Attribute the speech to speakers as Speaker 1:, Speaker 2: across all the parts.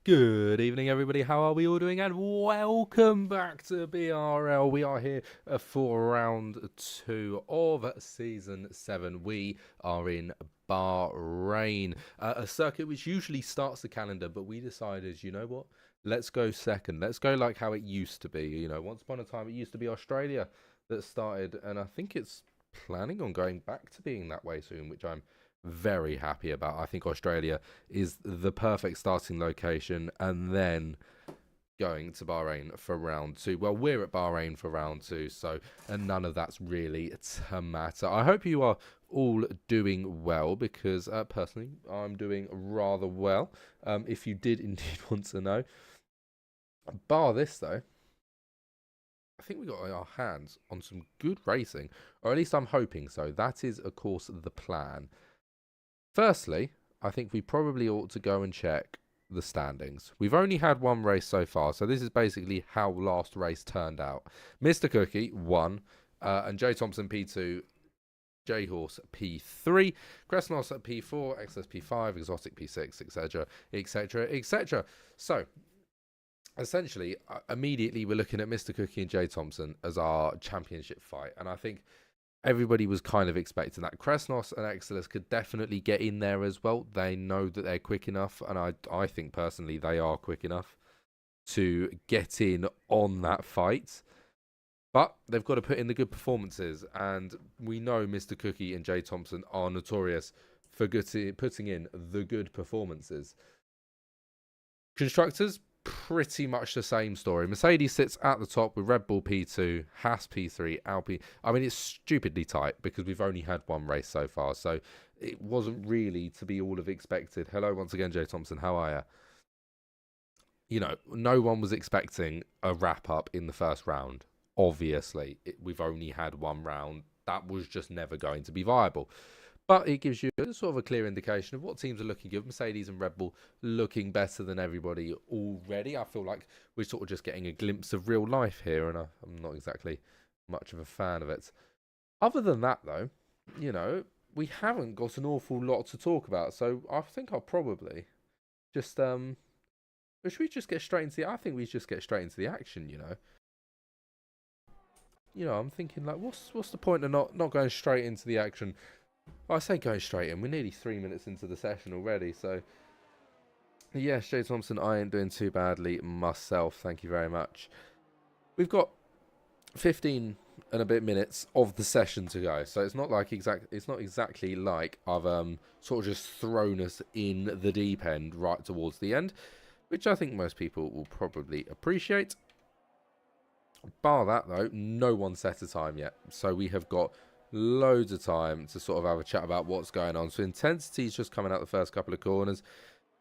Speaker 1: Good evening, everybody. How are we all doing? And welcome back to BRL. We are here for round 2 of season 7. We are in Bahrain, a circuit which usually starts the calendar, but we decided, you know what? Let's go second. Let's go like how it used to be. You know, once upon a time, it used to be Australia that started, and I think it's planning on going back to being that way soon, which I'm very happy about. I think Australia is the perfect starting location, and then going to Bahrain for round 2. Well, we're at Bahrain for round 2, so and none of that's really to matter. I hope you are all doing well, because personally I'm doing rather well, if you did indeed want to know. Bar this though, I think we got our hands on some good racing, or at least I'm hoping so. That is of course the plan. Firstly, I think we probably ought to go and check the standings. We've only had one race so far, so this is basically how last race turned out. Mr. Cookie won, and J Thompson P2, J Horse P3, Kresnos at P4, XS P5, Exotic P6, etc., etc., etc. So, essentially, immediately we're looking at Mr. Cookie and J Thompson as our championship fight, and I think everybody was kind of expecting that. Kresnos and Exelis could definitely get in there as well. They know that they're quick enough, and I think personally they are quick enough to get in on that fight. But they've got to put in the good performances, and we know Mr. Cookie and Jay Thompson are notorious for putting in the good performances. Constructors, pretty much the same story. Mercedes sits at the top with Red Bull P2, Haas P3, Alpine. I mean, it's stupidly tight because we've only had one race so far, so it wasn't really to be all of expected. Hello once again, Jay Thompson. How are you? You know, no one was expecting a wrap up in the first round. Obviously, we've only had one round. That was just never going to be viable. But it gives you sort of a clear indication of what teams are looking good. Mercedes and Red Bull looking better than everybody already. I feel like we're sort of just getting a glimpse of real life here, and I'm not exactly much of a fan of it. Other than that, though, you know, we haven't got an awful lot to talk about. So I think I'll probably just should we just get straight into the? I think we just get straight into the action. I'm thinking like, what's the point of not going straight into the action? Well, I say going straight in. We're nearly 3 minutes into the session already, so yes, Jay Thompson, I ain't doing too badly myself. Thank you very much. We've got 15 and a bit minutes of the session to go, so it's not exactly like I've sort of just thrown us in the deep end right towards the end, which I think most people will probably appreciate. Bar that though, no one set a time yet, so we have got loads of time to sort of have a chat about what's going on. So intensity is just coming out the first couple of corners.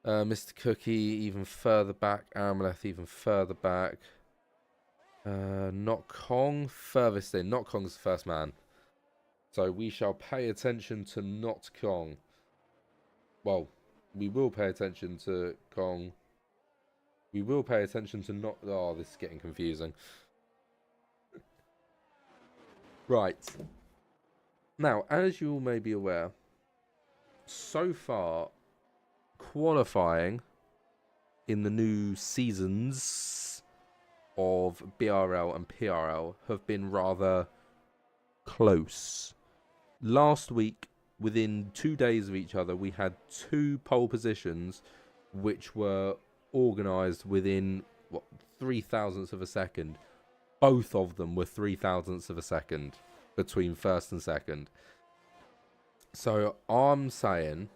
Speaker 1: Mr. Cookie even further back, Aramleth even further back. Not Kong furthest in. Not Kong's the first man, so we shall pay attention to Not Kong. Well, we will pay attention to Kong. We will pay attention to Not. Oh, this is getting confusing. Right. Now, as you all may be aware, so far, qualifying in the new seasons of BRL and PRL have been rather close. Last week, within 2 days of each other, we had 2 pole positions which were organised within, 3,000ths of a second. Both of them were 3,000ths of a second between first and second. So I'm saying,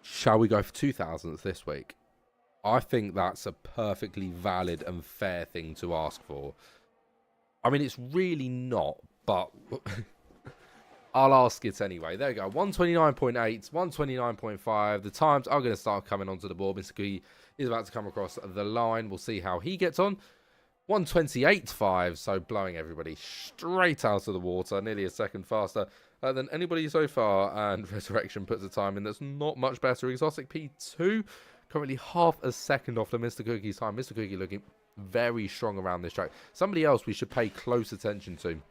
Speaker 1: shall we go for 2,000ths this week? I think that's a perfectly valid and fair thing to ask for. I mean, it's really not, but I'll ask it anyway. There we go. 129.8, 129.5. The times are going to start coming onto the board. Mr. Key is about to come across the line. We'll see how he gets on. 128.5, so blowing everybody straight out of the water, nearly a second faster than anybody so far, and Resurrection puts a time in that's not much better. Exotic P2, currently half a second off the Mr. Cookie's time. Mr. Cookie looking very strong around this track. Somebody else we should pay close attention to.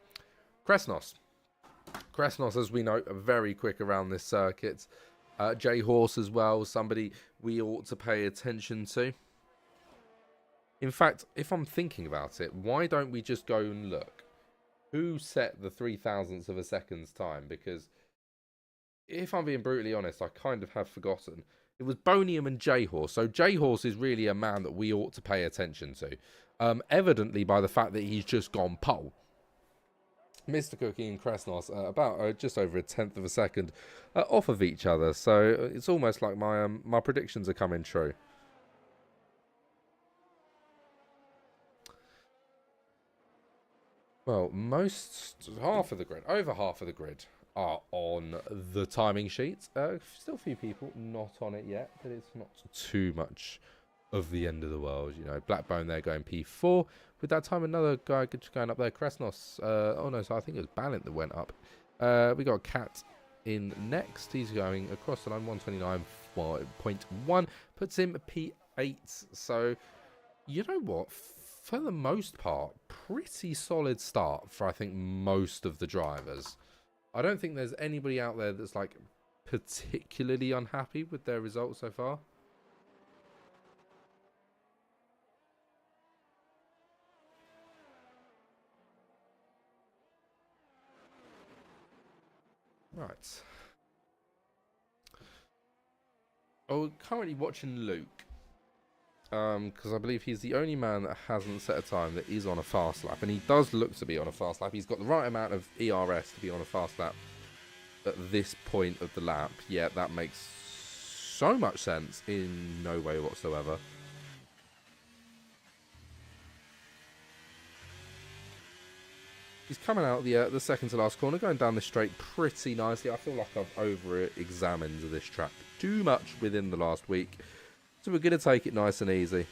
Speaker 1: Kresnos. Kresnos, as we know, are very quick around this circuit. J Horse as well, somebody we ought to pay attention to. In fact, if I'm thinking about it, why don't we just go and look? Who set the 3,000ths of a second's time? Because if I'm being brutally honest, I kind of have forgotten. It was Bonium and J-Horse. So J-Horse is really a man that we ought to pay attention to. Evidently by the fact that he's just gone pole. Mr. Cookie and Kresnos about just over a tenth of a second off of each other. So it's almost like my predictions are coming true. Well, half of the grid, over half of the grid, are on the timing sheet. Still a few people not on it yet, but it's not too much of the end of the world. You know, Blackbone there going P4. With that time, another guy just going up there, Kresnos. Oh no, so I think it was Balint that went up. We got Cat in next. He's going across the line, 129.1. Puts him P8. So, you know what? For the most part, pretty solid start for, I think, most of the drivers. I don't think there's anybody out there that's, like, particularly unhappy with their results so far. Right. Oh, currently watching Luke. Because I believe he's the only man that hasn't set a time that is on a fast lap. And he does look to be on a fast lap. He's got the right amount of ERS to be on a fast lap at this point of the lap. Yeah, that makes so much sense in no way whatsoever. He's coming out the second to last corner, going down the straight pretty nicely. I feel like I've over-examined this track too much within the last week. So we're going to take it nice and easy.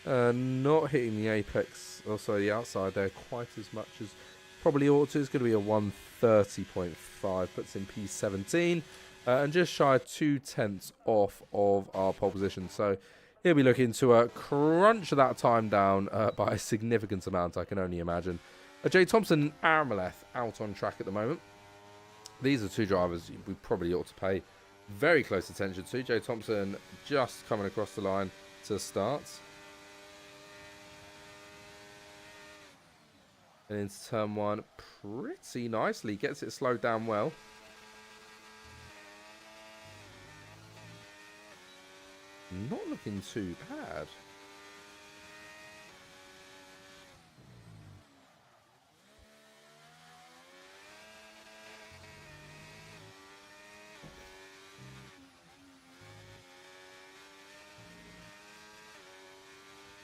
Speaker 1: Not hitting the apex, also the outside there quite as much as probably ought to. It's going to be a 130.5, puts in P17. And just shy of 2/10 off of our pole position. So he'll be looking to crunch that time down by a significant amount, I can only imagine. Jay Thompson and Arameleth out on track at the moment. These are two drivers we probably ought to pay very close attention to. Jay Thompson just coming across the line to start. And into turn one pretty nicely. Gets it slowed down well. Not looking too bad.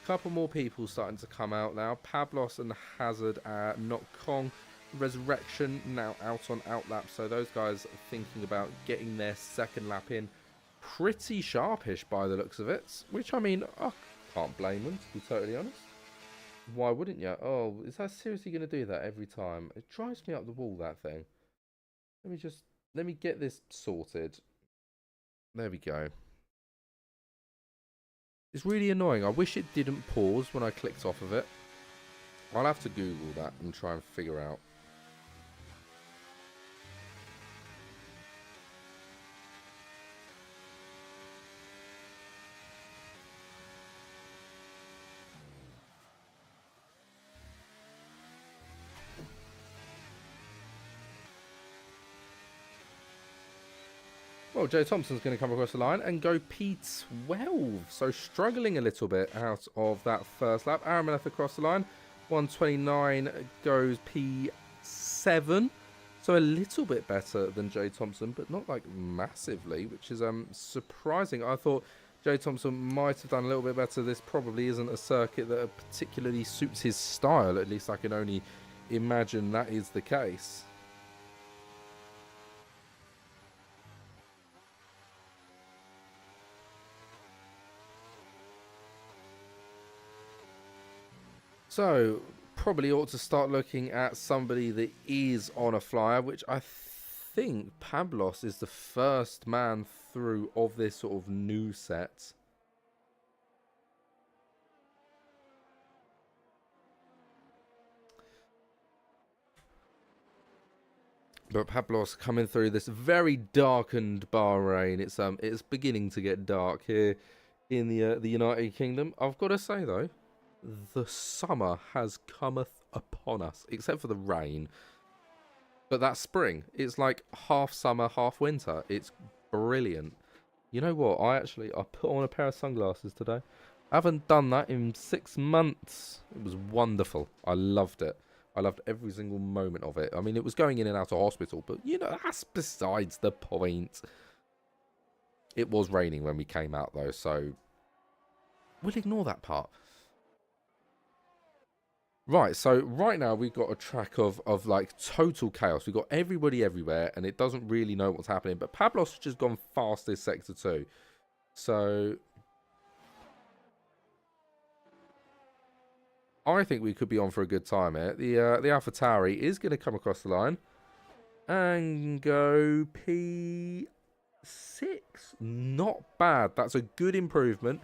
Speaker 1: Couple more people starting to come out now. Pablos and Hazard, not Kong. Resurrection now out on outlap. So those guys are thinking about getting their second lap in. Pretty sharpish by the looks of it. Which, I mean, I can't blame them, to be totally honest. Why wouldn't you? Oh, is that seriously going to do that every time? It drives me up the wall, that thing. Let me get this sorted. There we go. It's really annoying. I wish it didn't pause when I clicked off of it. I'll have to Google that and try and figure out. Well, Joe Thompson's going to come across the line and go P12. So struggling a little bit out of that first lap. Arameleth across the line. 129 goes P7. So a little bit better than Jay Thompson, but not like massively, which is surprising. I thought Jay Thompson might have done a little bit better. This probably isn't a circuit that particularly suits his style. At least I can only imagine that is the case. So, probably ought to start looking at somebody that is on a flyer, which I think Pablos is the first man through of this sort of new set. But Pablos coming through this very darkened Bahrain. It's beginning to get dark here in the United Kingdom. I've got to say though, the summer has cometh upon us, except for the rain. But that's spring. It's like half summer, half winter. It's brilliant. You know what? I put on a pair of sunglasses today. I haven't done that in 6 months. It was wonderful. I loved it. I loved every single moment of it. I mean, it was going in and out of hospital, but you know, that's besides the point. It was raining when we came out though, so we'll ignore that part. Right, so right now we've got a track of like total chaos. We've got everybody everywhere and it doesn't really know what's happening. But Pablos has just gone fast this sector too. So I think we could be on for a good time here. The AlphaTauri is going to come across the line and go P6. Not bad. That's a good improvement.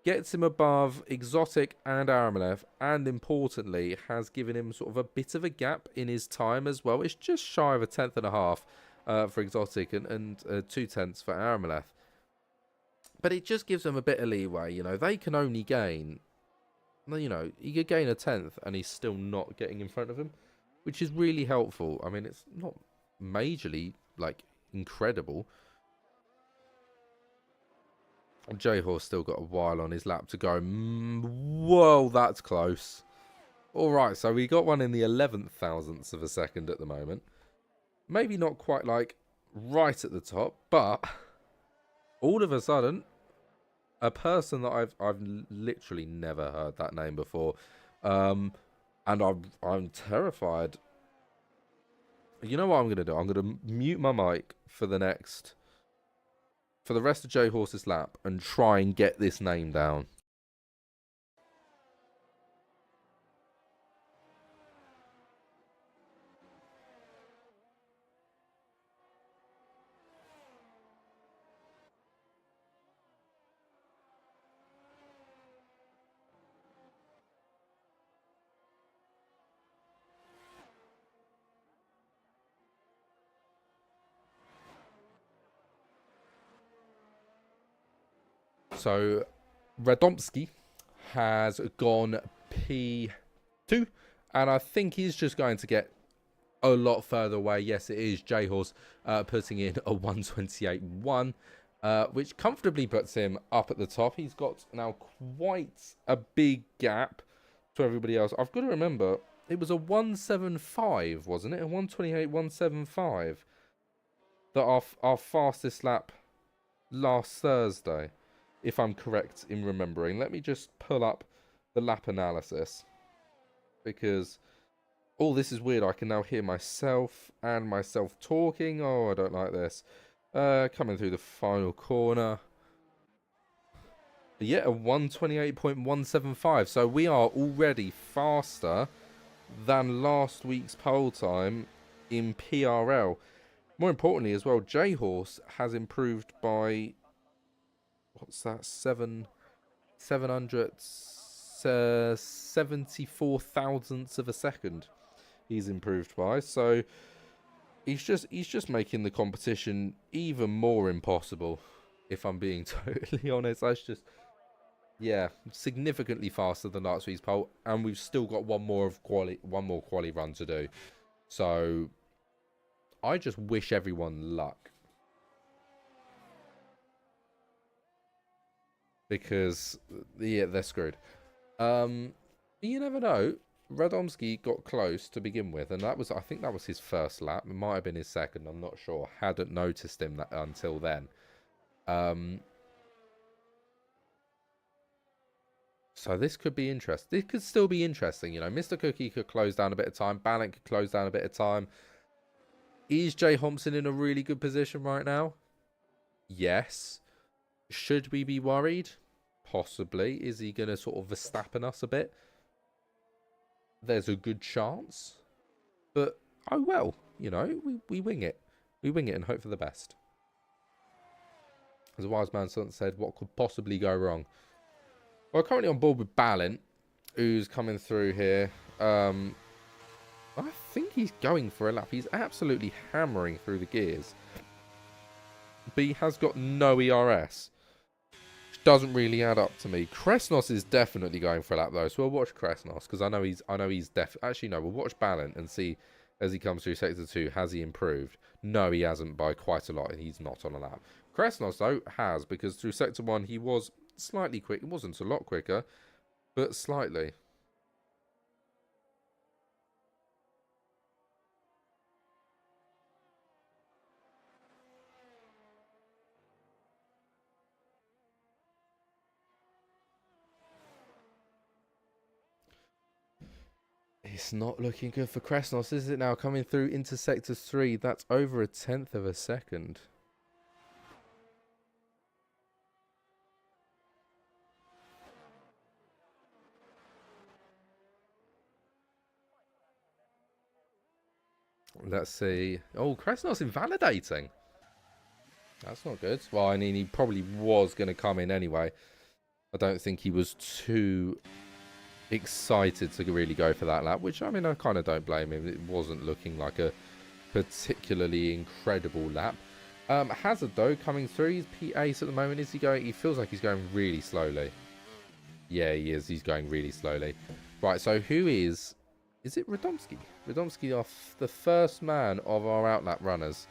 Speaker 1: Gets him above Exotic and Aramalev, and importantly, has given him sort of a bit of a gap in his time as well. It's just shy of a 1/10.5 for Exotic and 2/10 for Aramalev. But it just gives them a bit of leeway. You know, they can only gain, you know, he could gain a 1/10 and he's still not getting in front of him, which is really helpful. I mean, it's not majorly, like, incredible. J-Horse still got a while on his lap to go. Whoa, that's close. Alright, so we got one in the 11th thousandths of a second at the moment. Maybe not quite like right at the top, but all of a sudden, a person that I've literally never heard that name before. And I'm terrified. You know what I'm going to do? I'm going to mute my mic for the rest of J-Horse's lap and try and get this name down. So, Radomski has gone P2, and I think he's just going to get a lot further away. Yes, it is J-Horse putting in a 128.1, which comfortably puts him up at the top. He's got now quite a big gap to everybody else. I've got to remember, it was a 175, wasn't it? A 128.175 that our fastest lap last Thursday, if I'm correct in remembering. Let me just pull up the lap analysis, because this is weird. I can now hear myself and myself talking. Oh, I don't like this. Coming through the final corner. Yeah, a 128.175. So we are already faster than last week's pole time in PRL. More importantly as well, J-Horse has improved by, what's that, 774 thousandths of a second he's improved by. So he's just making the competition even more impossible, if I'm being totally honest. That's just, yeah, significantly faster than last week's pole, and we've still got one more quali run to do. So I just wish everyone luck, because yeah, they're screwed. You never know. Radomski got close to begin with, and I think that was his first lap. It might have been his second, I'm not sure. Hadn't noticed him until then. So this could be interesting. This could still be interesting, you know. Mr. Cookie could close down a bit of time. Ballant could close down a bit of time. Is Jay Thompson in a really good position right now? Yes. Should we be worried? Possibly. Is he going to sort of Verstappen us a bit? There's a good chance. But, oh well, you know, we wing it. We wing it and hope for the best. As a wise man said, what could possibly go wrong? Well, currently on board with Ballant, who's coming through here. I think he's going for a lap. He's absolutely hammering through the gears. But he has got no ERS. Which doesn't really add up to me. Kresnos is definitely going for a lap though. So we'll watch Kresnos because I know he's actually no, we'll watch Balint and see as he comes through sector 2, has he improved? No, he hasn't by quite a lot. He's not on a lap. Kresnos though has, because through sector 1 he was slightly quick. It wasn't a lot quicker, but slightly. It's not looking good for Kresnos, is it now? Coming through into sector 3, that's over 1/10 of a second. Let's see. Oh, Kresnos invalidating. That's not good. Well, I mean, he probably was going to come in anyway. I don't think he was too excited to really go for that lap, which, I mean, I kind of don't blame him. It wasn't looking like a particularly incredible lap. Hazard, though, coming through. He's P8 at the moment. Is he going? He feels like he's going really slowly. Yeah, he is. He's going really slowly. Right, so who is... Is it Radomski? Radomski off the first man of our outlap runners.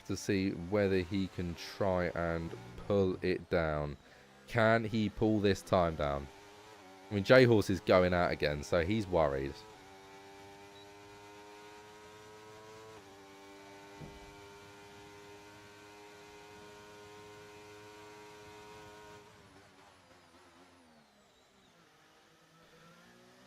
Speaker 1: To see whether he can try and pull it down. Can he pull this time down? I mean, J-Horse is going out again, so he's worried.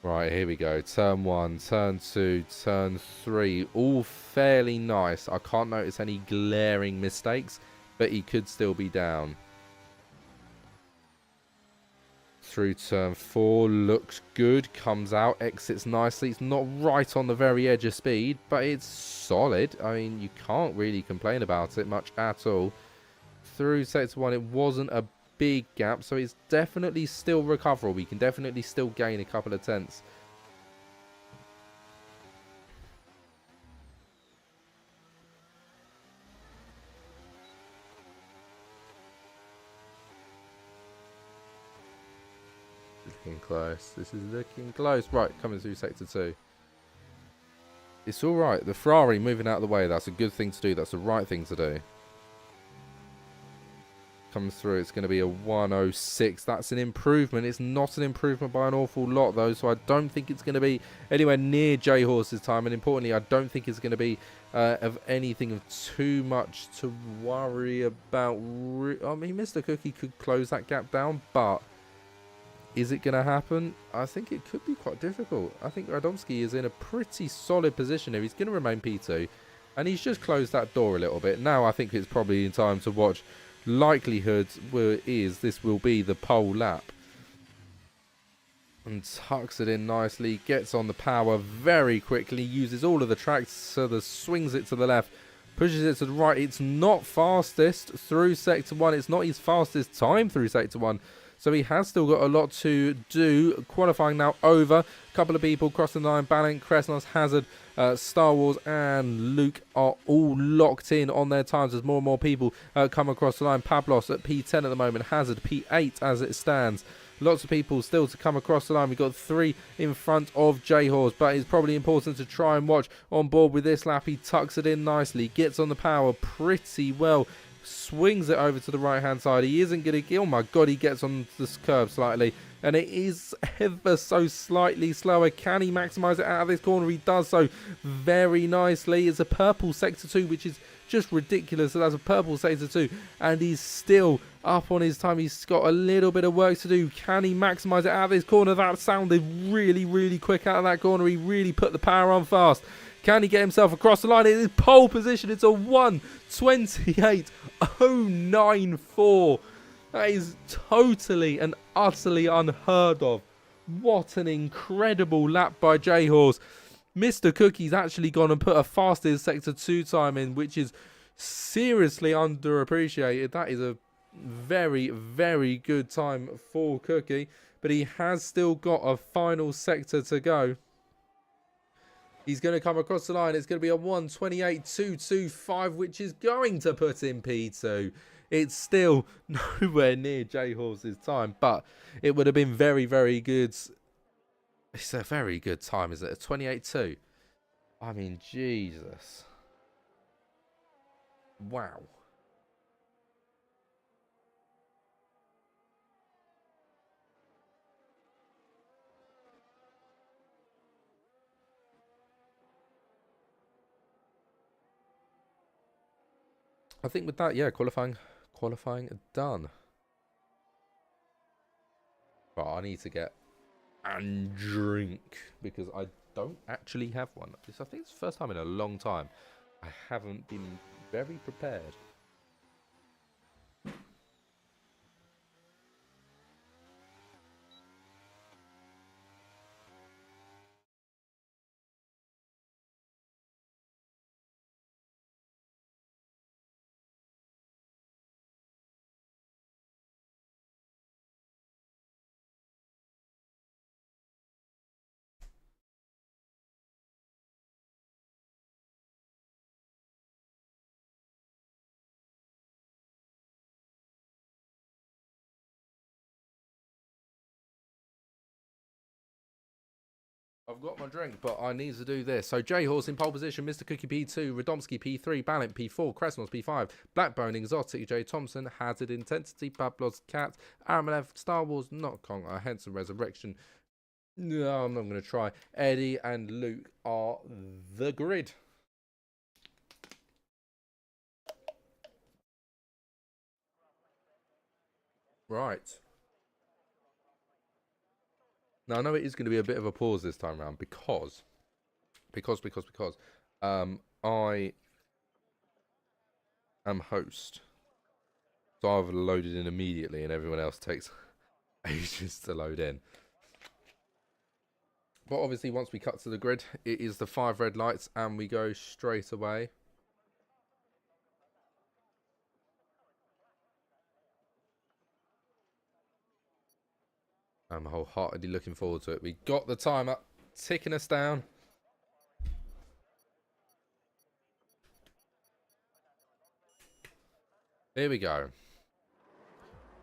Speaker 1: Right, here we go. Turn 1, turn 2, turn 3. All fairly nice. I can't notice any glaring mistakes, but he could still be down. Through turn 4, looks good. Comes out, exits nicely. It's not right on the very edge of speed, but it's solid. I mean, you can't really complain about it much at all. Through sector 1, it wasn't a big gap, so it's definitely still recoverable. We can definitely still gain a couple of tenths. Looking close. This is looking close. Right, coming through sector 2. It's alright. The Ferrari moving out of the way. That's a good thing to do. That's the right thing to do. Comes through, it's going to be a 106. That's an improvement. It's not an improvement by an awful lot though, so I don't think it's going to be anywhere near J-Horse's time, and importantly I don't think it's going to be of anything of too much to worry about. I mean, Mr. Cookie could close that gap down, but is it going to happen? I think it could be quite difficult. I think Radomski is in a pretty solid position here. He's going to remain P2, and he's just closed that door a little bit. Now I think it's probably in time to watch. Likelihood is this will be the pole lap, and tucks it in nicely, gets on the power very quickly, uses all of the tracks, so the swings it to the left, pushes it to the right. It's not fastest through sector 1. It's not his fastest time through sector 1, so he has still got a lot to do. Qualifying now over. A couple of people crossing the line. Balint, Kresnos, Hazard, Star Wars and Luke are all locked in on their times as more and more people come across the line. Pablos at P10 at the moment. Hazard P8 as it stands. Lots of people still to come across the line. We've got 3 in front of J-Horse, but it's probably important to try and watch on board with this lap. He tucks it in nicely, gets on the power pretty well, swings it over to the right hand side. He isn't going to... Oh my god, he gets on this curve slightly, and it is ever so slightly slower. Can he maximise it out of this corner? He does so very nicely. It's a purple sector 2, which is just ridiculous. So that's a purple sector 2, and he's still up on his time. He's got a little bit of work to do. Can he maximise it out of this corner? That sounded really, really quick out of that corner. He really put the power on fast. Can he get himself across the line? It is pole position. It's a 1:28.094. That is totally and utterly unheard of. What an incredible lap by J-Horse. Mr. Cookie's actually gone and put a fastest sector 2 time in, which is seriously underappreciated. That is a very, very good time for Cookie, but he has still got a final sector to go. He's going to come across the line. It's going to be a 1:28.225, which is going to put in P2. It's still nowhere near J-Horse's time, but it would have been very, very good. It's a very good time, isn't it? A 28.2. I mean, Jesus. Wow. I think with that, yeah, qualifying done. But I need to get and drink because I don't actually have one. I think it's the first time in a long time I haven't been very prepared. I've got my drink, but I need to do this. So J-Horse in pole position, Mr. Cookie P2, Radomski P3, Ballant P4, Kresnos P5, Blackbone, Exotic, J. Thompson, Hazard, Intensity, Pablos, Cat, Armalev, Star Wars, Not Conquer, Henson, Resurrection. No, I'm not going to try. Eddie and Luke are the grid. Right. Now, I know it is going to be a bit of a pause this time around because I am host. So I've loaded in immediately and everyone else takes ages to load in. But obviously, once we cut to the grid, it is the 5 red lights and we go straight away. I'm wholeheartedly looking forward to it. We got the timer ticking us down. Here we go.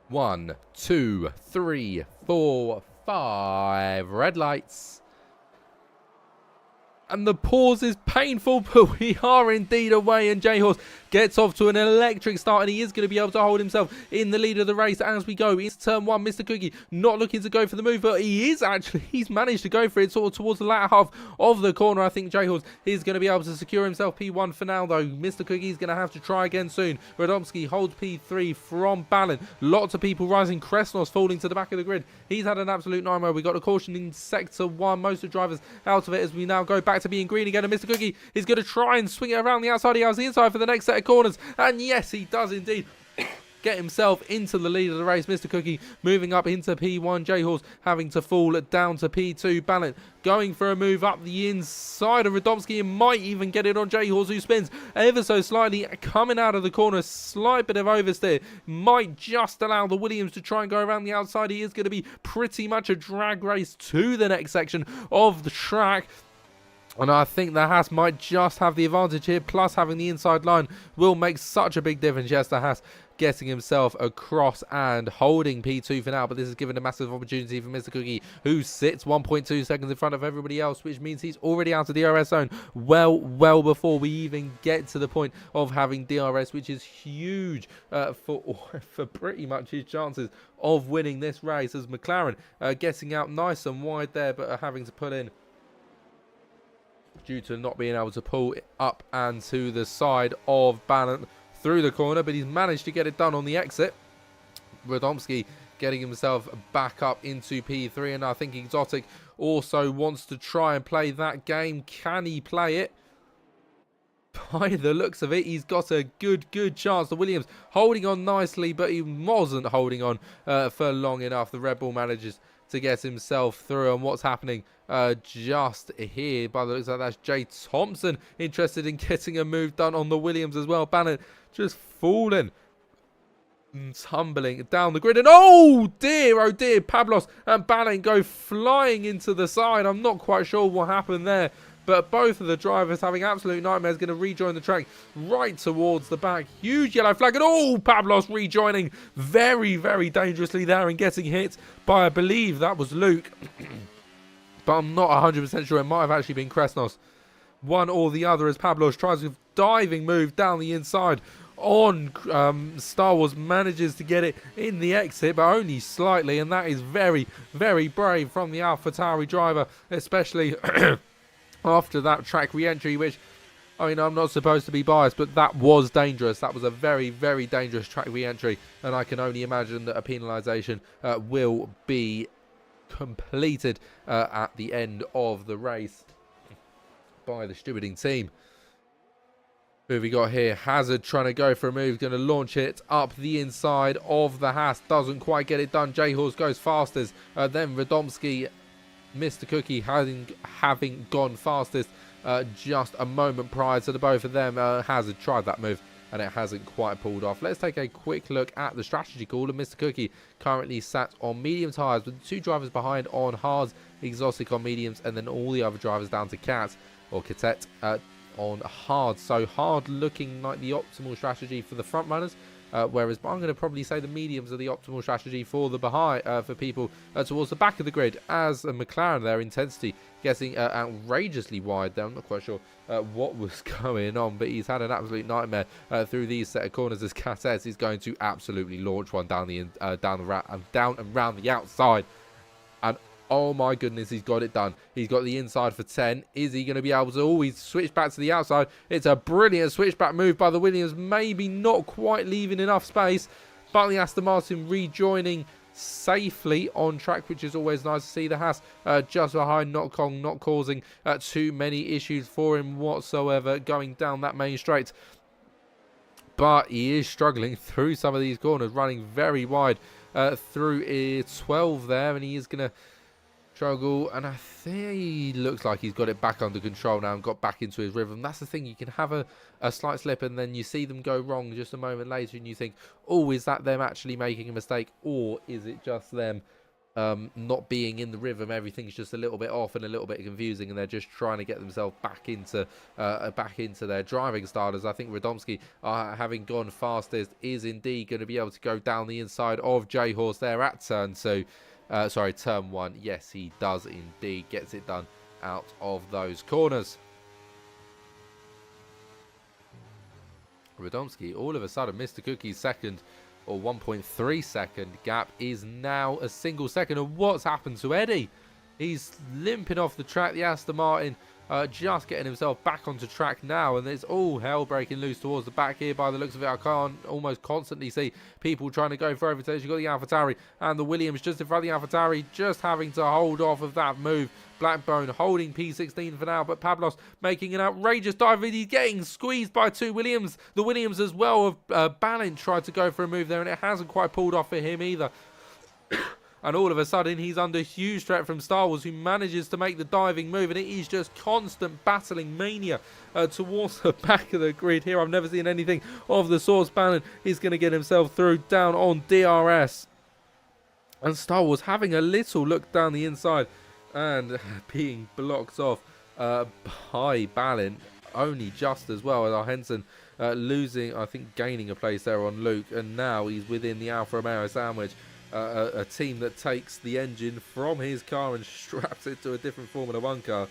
Speaker 1: 1, 2, 3, 4, 5 red lights. And the pause is painful, but we are indeed away. And J-Horse gets off to an electric start, and he is going to be able to hold himself in the lead of the race as we go. It's turn 1. Mr. Cookie not looking to go for the move, but he's managed to go for it sort of towards the latter half of the corner. I think J-Horse is going to be able to secure himself P1 for now, though. Mr. Cookie is going to have to try again soon. Radomski holds P3 from Ballant. Lots of people rising. Kresnos falling to the back of the grid. He's had an absolute nightmare. We got a caution in sector 1. Most of the drivers out of it as we now go back to being green again, and Mr. Cookie is going to try and swing it around the outside. He has the inside for the next set of corners, and yes, he does indeed get himself into the lead of the race. Mr. Cookie moving up into P1. J-Horse having to fall down to P2. Ballant going for a move up the inside of Radomski and might even get it on J-Horse, who spins ever so slightly coming out of the corner. Slight bit of oversteer might just allow the Williams to try and go around the outside. He is going to be pretty much a drag race to the next section of the track. And I think the Haas might just have the advantage here, plus having the inside line will make such a big difference. Yes, the Haas getting himself across and holding P2 for now, but this has given a massive opportunity for Mr. Cookie, who sits 1.2 seconds in front of everybody else, which means he's already out of the DRS zone well before we even get to the point of having DRS, which is huge for pretty much his chances of winning this race, as McLaren getting out nice and wide there, but having to pull in due to not being able to pull it up and to the side of Ballant through the corner, but he's managed to get it done on the exit. Radomski getting himself back up into P3, and I think Exotic also wants to try and play that game. Can he play it? By the looks of it, he's got a good chance. The Williams holding on nicely, but he wasn't holding on for long enough. The Red Bull manages to get himself through. And what's happening just here, by the looks like that's J. Thompson interested in getting a move done on the Williams as well. Ballant just falling, tumbling down the grid, and oh dear, Pablos and Ballant go flying into the side. I'm not quite sure what happened there, but both of the drivers having absolute nightmares, going to rejoin the track right towards the back. Huge yellow flag, and Pablos rejoining very, very dangerously there and getting hit by, I believe that was Luke, but I'm not 100% sure. It might have actually been Kresnos. One or the other as Pablos tries a diving move down the inside on Star Wars, manages to get it in the exit, but only slightly, and that is very, very brave from the AlphaTauri driver, especially after that track re-entry, which, I mean, I'm not supposed to be biased, but that was dangerous. That was a very, very dangerous track re-entry, and I can only imagine that a penalisation will be completed at the end of the race by the stewarding team. Who have we got here? Hazard trying to go for a move, going to launch it up the inside of the Haas. Doesn't quite get it done. J-Horse goes fastest. Then Radomski, Mr. Cookie having gone fastest just a moment prior to the both of them. Hazard tried that move and it hasn't quite pulled off. Let's take a quick look at the strategy call. And Mr. Cookie currently sat on medium tyres with the two drivers behind on hards, Exotic on mediums, and then all the other drivers down to Cat or Catet on hard. So hard looking like the optimal strategy for the front runners, whereas I'm going to probably say the mediums are the optimal strategy for the behind, for people towards the back of the grid, as a McLaren, their intensity getting outrageously wide there. I'm not quite sure what was going on, but he's had an absolute nightmare through these set of corners as Catet is going to absolutely launch one down and round the outside. And oh my goodness, he's got it done. He's got the inside for 10. Is he going to be able to always switch back to the outside? It's a brilliant switchback move by the Williams. Maybe not quite leaving enough space, but the Aston Martin rejoining safely on track, which is always nice to see. The Haas just behind, not causing too many issues for him whatsoever going down that main straight. But he is struggling through some of these corners, running very wide through 12 there, and he is going to struggle, and I think he looks like he's got it back under control now and got back into his rhythm. That's the thing, you can have a slight slip and then you see them go wrong just a moment later and you think, oh, is that them actually making a mistake, or is it just them not being in the rhythm? Everything's just a little bit off and a little bit confusing, and they're just trying to get themselves back into their driving style. As I think Radomski, having gone fastest, is indeed going to be able to go down the inside of J-Horse there at turn 2. Turn 1. Yes, he does indeed. Gets it done out of those corners. Radomski, all of a sudden, Mr. Cookie's second or 1.3 second gap is now a single second. And what's happened to Eddie? He's limping off the track. The Aston Martin just getting himself back onto track now, and it's all hell breaking loose towards the back here by the looks of it. I can't almost constantly see people trying to go for overtakes. You've got the AlphaTauri and the Williams just in front of the AlphaTauri, just having to hold off of that move. Blackbone holding P16 for now, but Pablos making an outrageous dive. He's getting squeezed by two Williams. The Williams as well have Balint tried to go for a move there, and it hasn't quite pulled off for him either. And all of a sudden, he's under huge threat from Star Wars, who manages to make the diving move. And it is just constant battling mania towards the back of the grid here. I've never seen anything of the sort. Balint is going to get himself through down on DRS. And Star Wars having a little look down the inside and being blocked off by Balint. Only just as well as our Henson losing, I think, gaining a place there on Luke. And now he's within the Alfa Romeo sandwich. A team that takes the engine from his car and straps it to a different Formula 1 car.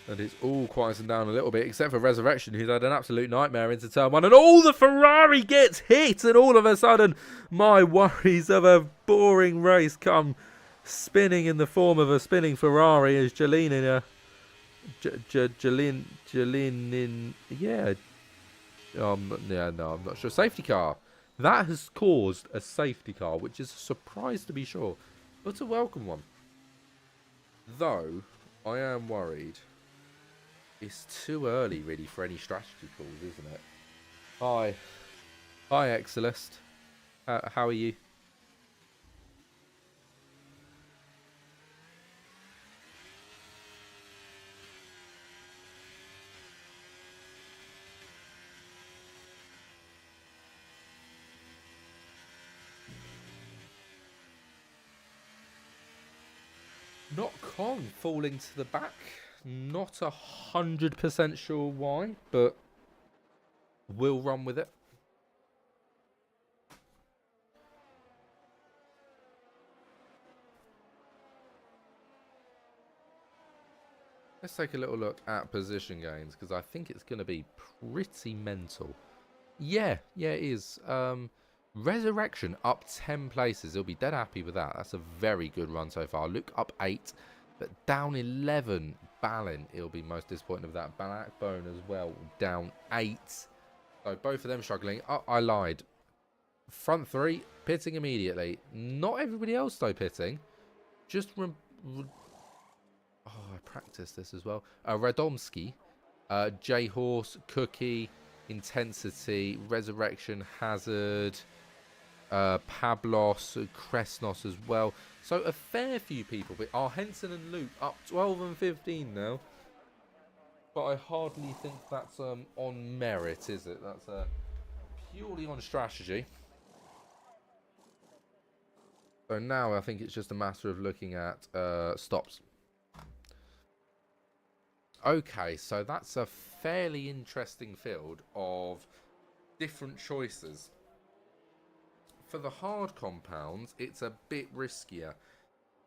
Speaker 1: And it's all quieting down a little bit, except for Resurrection, who's had an absolute nightmare into turn 1. And all the Ferrari gets hit, and all of a sudden, my worries of a boring race come spinning in the form of a spinning Ferrari as Jolene in a... Jolene in... Yeah. No, I'm not sure. Safety car. That has caused a safety car, which is a surprise to be sure, but a welcome one. Though, I am worried. It's too early, really, for any strategy calls, isn't it? Hi, Excelist. How are you? Ocon falling to the back. Not 100% sure why, but we'll run with it. Let's take a little look at position gains, because I think it's going to be pretty mental. Yeah, it is. Resurrection up 10 places. He'll be dead happy with that. That's a very good run so far. Luke up 8, but down 11. Balin, he'll be most disappointed with that. Blackbone as well, down 8. So both of them struggling. Oh, I lied. Front 3, pitting immediately. Not everybody else, though, pitting. Just... I practiced this as well. Radomski, J-Horse, Cookie, Intensity, Resurrection, Hazard, Pablos, Kresnos as well. So a fair few people. But Henson and Luke up 12 and 15 now. But I hardly think that's on merit, is it? That's purely on strategy. So now I think it's just a matter of looking at stops. Okay, so that's a fairly interesting field of different choices. For the hard compounds, it's a bit riskier,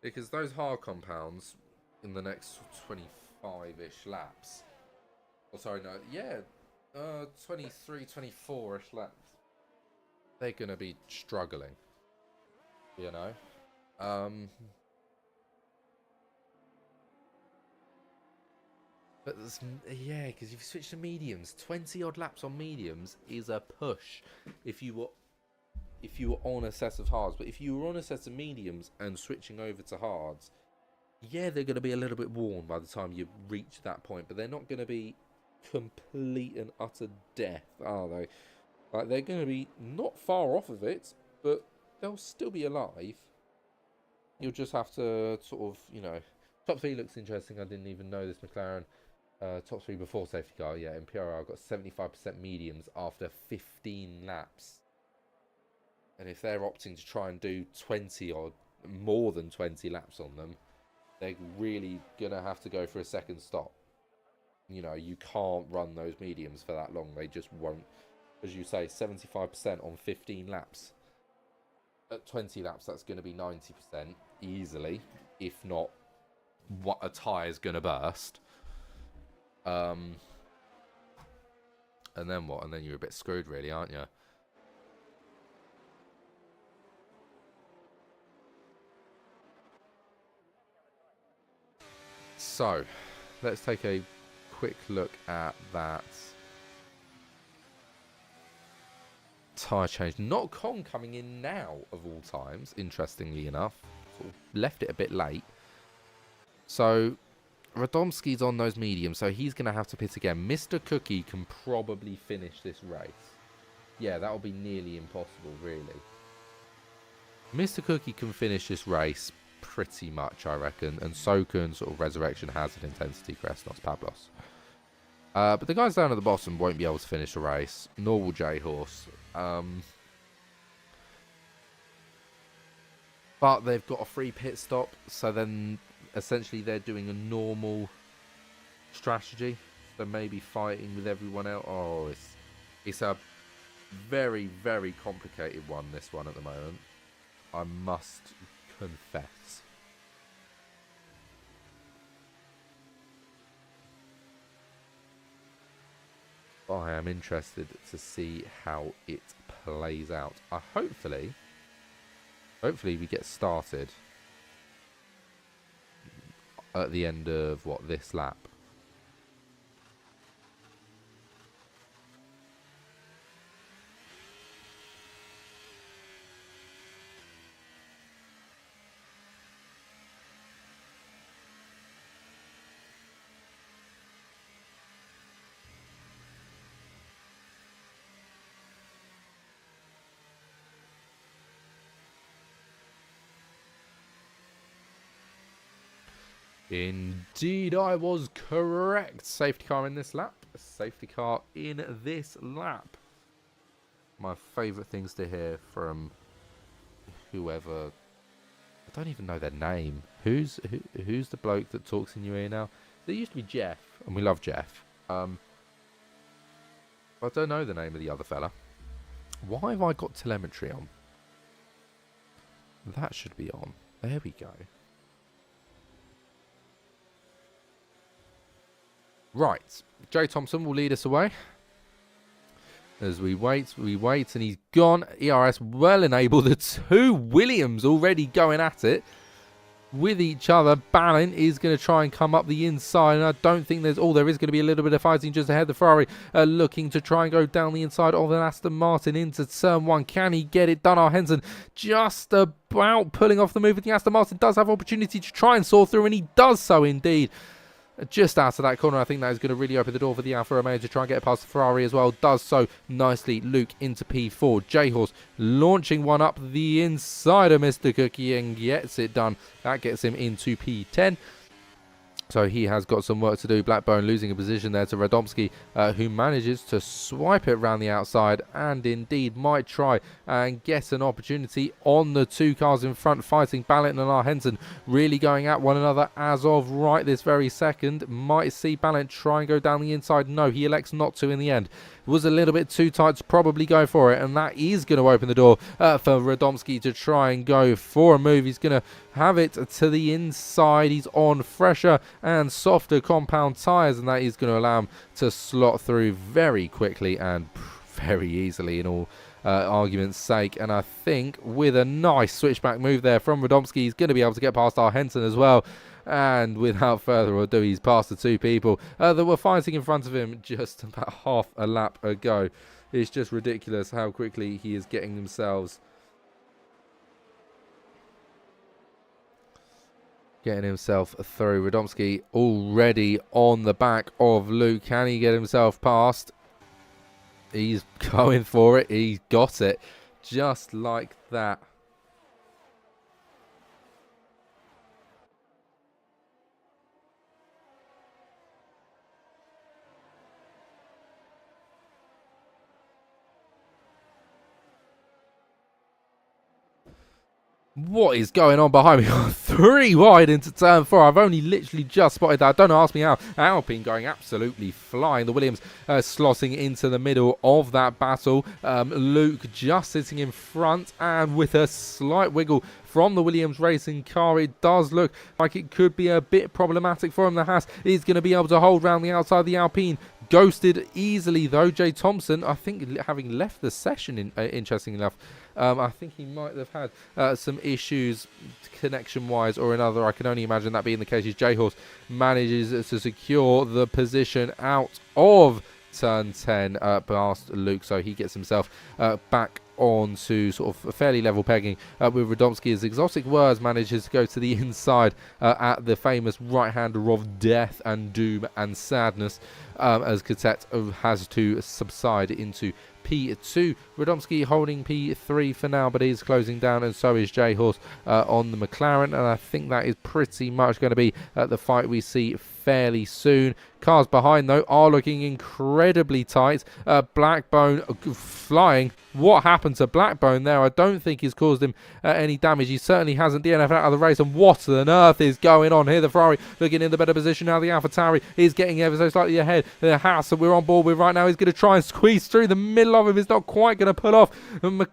Speaker 1: because those hard compounds in the next 25-ish laps, oh sorry, no, yeah, 23, 24-ish laps, they're going to be struggling, you know. But yeah, because if you switch to mediums, 20 odd laps on mediums is a push. If you were on a set of hards, but if you were on a set of mediums and switching over to hards, yeah, they're going to be a little bit worn by the time you reach that point. But they're not going to be complete and utter death, are they? Like, they're going to be not far off of it, but they'll still be alive. You'll just have to sort of, you know, top 3 looks interesting. I didn't even know this McLaren. Top 3 before safety car, yeah. In PRL, I got 75% mediums after 15 laps. And if they're opting to try and do 20 or more than 20 laps on them, they're really going to have to go for a second stop. You know, you can't run those mediums for that long. They just won't. As you say, 75% on 15 laps. At 20 laps, that's going to be 90% easily, if not what a tyre's going to burst. And then what? And then you're a bit screwed, really, aren't you? So, let's take a quick look at that tyre change. Not Con coming in now, of all times, interestingly enough. Sort of left it a bit late. So, Radomski's on those mediums, so he's going to have to pit again. Mr. Cookie can probably finish this race. Yeah, that'll be nearly impossible, really. Mr. Cookie can finish this race pretty much, I reckon. And so can sort of Resurrection, Hazard, Intensity, Kresnos, Pablos. But the guys down at the bottom won't be able to finish the race. Nor will J-Horse. But they've got a free pit stop, so then essentially they're doing a normal strategy. So maybe fighting with everyone else. Oh, it's a very, very complicated one, this one at the moment. I must confess. I am interested to see how it plays out. Hopefully we get started at the end of this lap. Indeed, I was correct. Safety car in this lap. Safety car in this lap. My favourite things to hear from whoever don't even know their name. Who's the bloke that talks in your ear now? There used to be Jeff, and we love Jeff. I don't know the name of the other fella. Why have I got telemetry on? That should be on. There we go. Right. Jay Thompson will lead us away. As we wait, and he's gone. ERS well enabled. The two Williams already going at it with each other. Bahrain is going to try and come up the inside, and I don't think there's... there is going to be a little bit of fighting just ahead. The Ferrari looking to try and go down the inside of an Aston Martin into turn one. Can he get it done? Henson just about pulling off the move, but the Aston Martin does have opportunity to try and saw through, and he does so indeed. Just out of that corner, I think that is going to really open the door for the Alfa Romeo to try and get past the Ferrari as well. Does so nicely. Luke into P4. J-Horse launching one up the inside of Mr. Cookie and gets it done. That gets him into P10. So he has got some work to do. Blackbone losing a position there to Radomski, who manages to swipe it around the outside and indeed might try and get an opportunity on the two cars in front, fighting Ballant and Henson really going at one another as of right this very second. Might see Ballant try and go down the inside. No, he elects not to in the end. It was a little bit too tight to probably go for it, and that is going to open the door for Radomski to try and go for a move. He's going to have it to the inside. He's on fresher and softer compound tyres, and that is going to allow him to slot through very quickly and very easily in all argument's sake. And I think with a nice switchback move there from Radomski, he's going to be able to get past Henson as well. And without further ado, he's past the two people that were fighting in front of him just about half a lap ago. It's just ridiculous how quickly he is getting himself through. Radomski already on the back of Luke. Can he get himself past? He's going for it. He's got it. Just like that. What is going on behind me? 3 wide into turn 4. I've only literally just spotted that. Don't ask me how. Alpine going absolutely flying. The Williams slotting into the middle of that battle. Luke just sitting in front, and with a slight wiggle from the Williams racing car, it does look like it could be a bit problematic for him. The Haas is going to be able to hold round the outside. The Alpine ghosted easily though. Jay Thompson, I think, having left the session, interesting enough, I think he might have had some issues connection-wise or another. I can only imagine that being the case. As J-Horse manages to secure the position out of turn 10 past Luke, so he gets himself back on to sort of a fairly level pegging with Radomski, as Exotic Words manages to go to the inside at the famous right-hander of death and doom and sadness, as Cadet has to subside into P2. Radomski holding P3 for now, but he's closing down, and so is J-Horse on the McLaren, and I think that is pretty much going to be the fight we see fairly soon. Cars behind, though, are looking incredibly tight. Blackbone flying. What happened to Blackbone there? I don't think he's caused him any damage. He certainly hasn't DNF'd out of the race. And what on earth is going on here? The Ferrari looking in the better position now. The AlphaTauri is getting ever so slightly ahead. The Haas that we're on board with right now is going to try and squeeze through the middle of him. It's not quite going to pull off.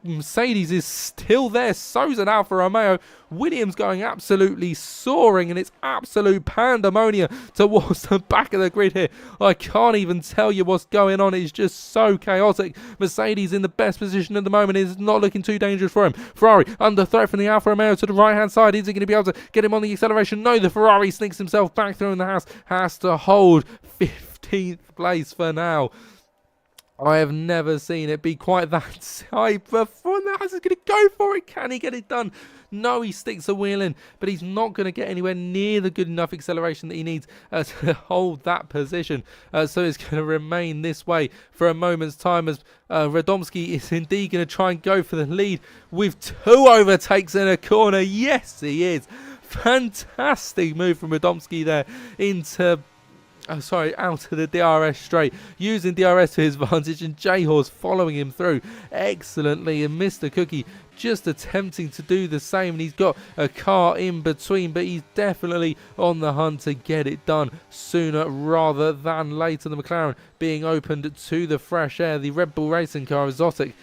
Speaker 1: Mercedes is still there. So's an Alfa Romeo. Williams going absolutely soaring, and it's absolute pandemonium towards the back of the grid here. I can't even tell you what's going on. It's just so chaotic. Mercedes in the best position at the moment. Is not looking too dangerous for him. Ferrari under threat from the Alfa Romeo to the right hand side. Is he going to be able to get him on the acceleration? No, the Ferrari sneaks himself back through, and the Haas has to hold 15th place for now. I have never seen it be quite that tight before. The Haas is going to go for it. Can he get it done? No, he sticks a wheel in, but he's not going to get anywhere near the good enough acceleration that he needs to hold that position. So it's going to remain this way for a moment's time, as Radomski is indeed going to try and go for the lead with 2 overtakes in a corner. Yes, he is. Fantastic move from Radomski there into... out of the DRS straight, using DRS to his advantage, and J-Horse following him through excellently, and Mr. Cookie just attempting to do the same, and he's got a car in between, but he's definitely on the hunt to get it done sooner rather than later. The McLaren being opened to the fresh air. The Red Bull racing car, Exotic,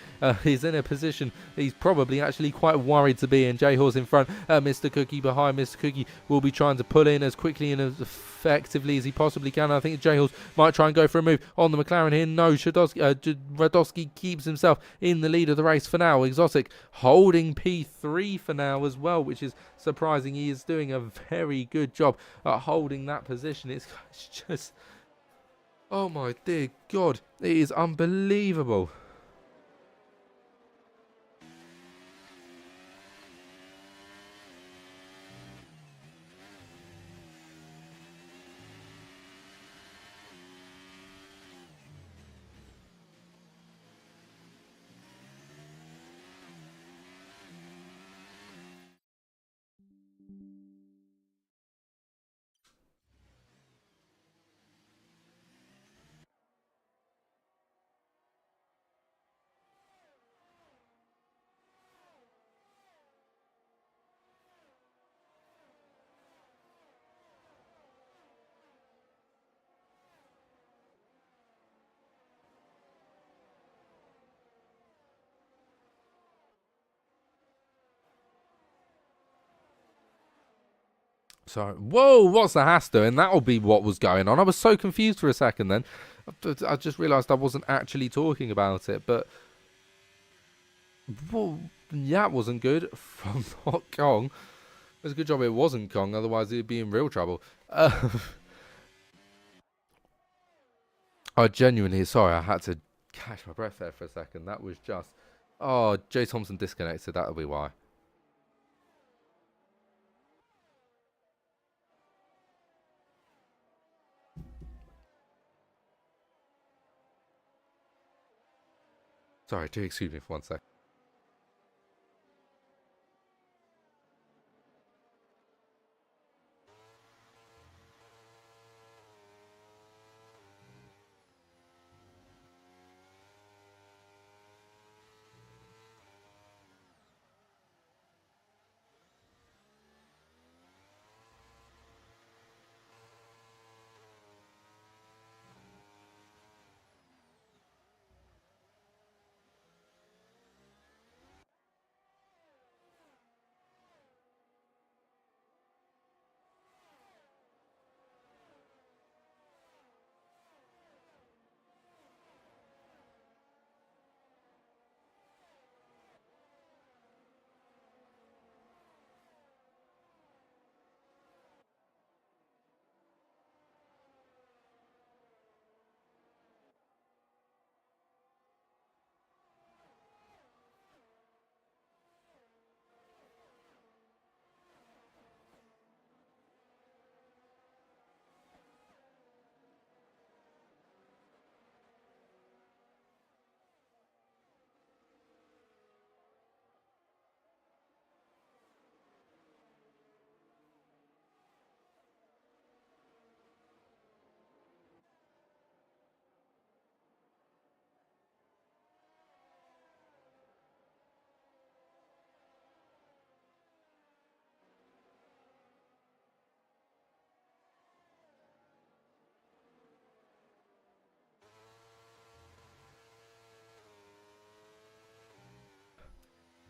Speaker 1: is in a position he's probably actually quite worried to be in. J-Horse in front, Mr. Cookie behind. Mr. Cookie will be trying to pull in as quickly and as effectively as he possibly can. I think J-Horse might try and go for a move on the McLaren here. No, Radowski keeps himself in the lead of the race for now. Exotic holding P3 for now as well, which is surprising. He is doing a very good job at holding that position. It's just, oh my dear God, it is unbelievable. So, whoa, what's the Haas doing? That'll be what was going on. I was so confused for a second then. I just realised I wasn't actually talking about it. But, whoa, that wasn't good from not Kong. It was a good job it wasn't Kong, otherwise he'd be in real trouble. I genuinely, sorry, I had to catch my breath there for a second. That was just, oh, Jay Thompson disconnected, that'll be why. Sorry, do excuse me for 1 second.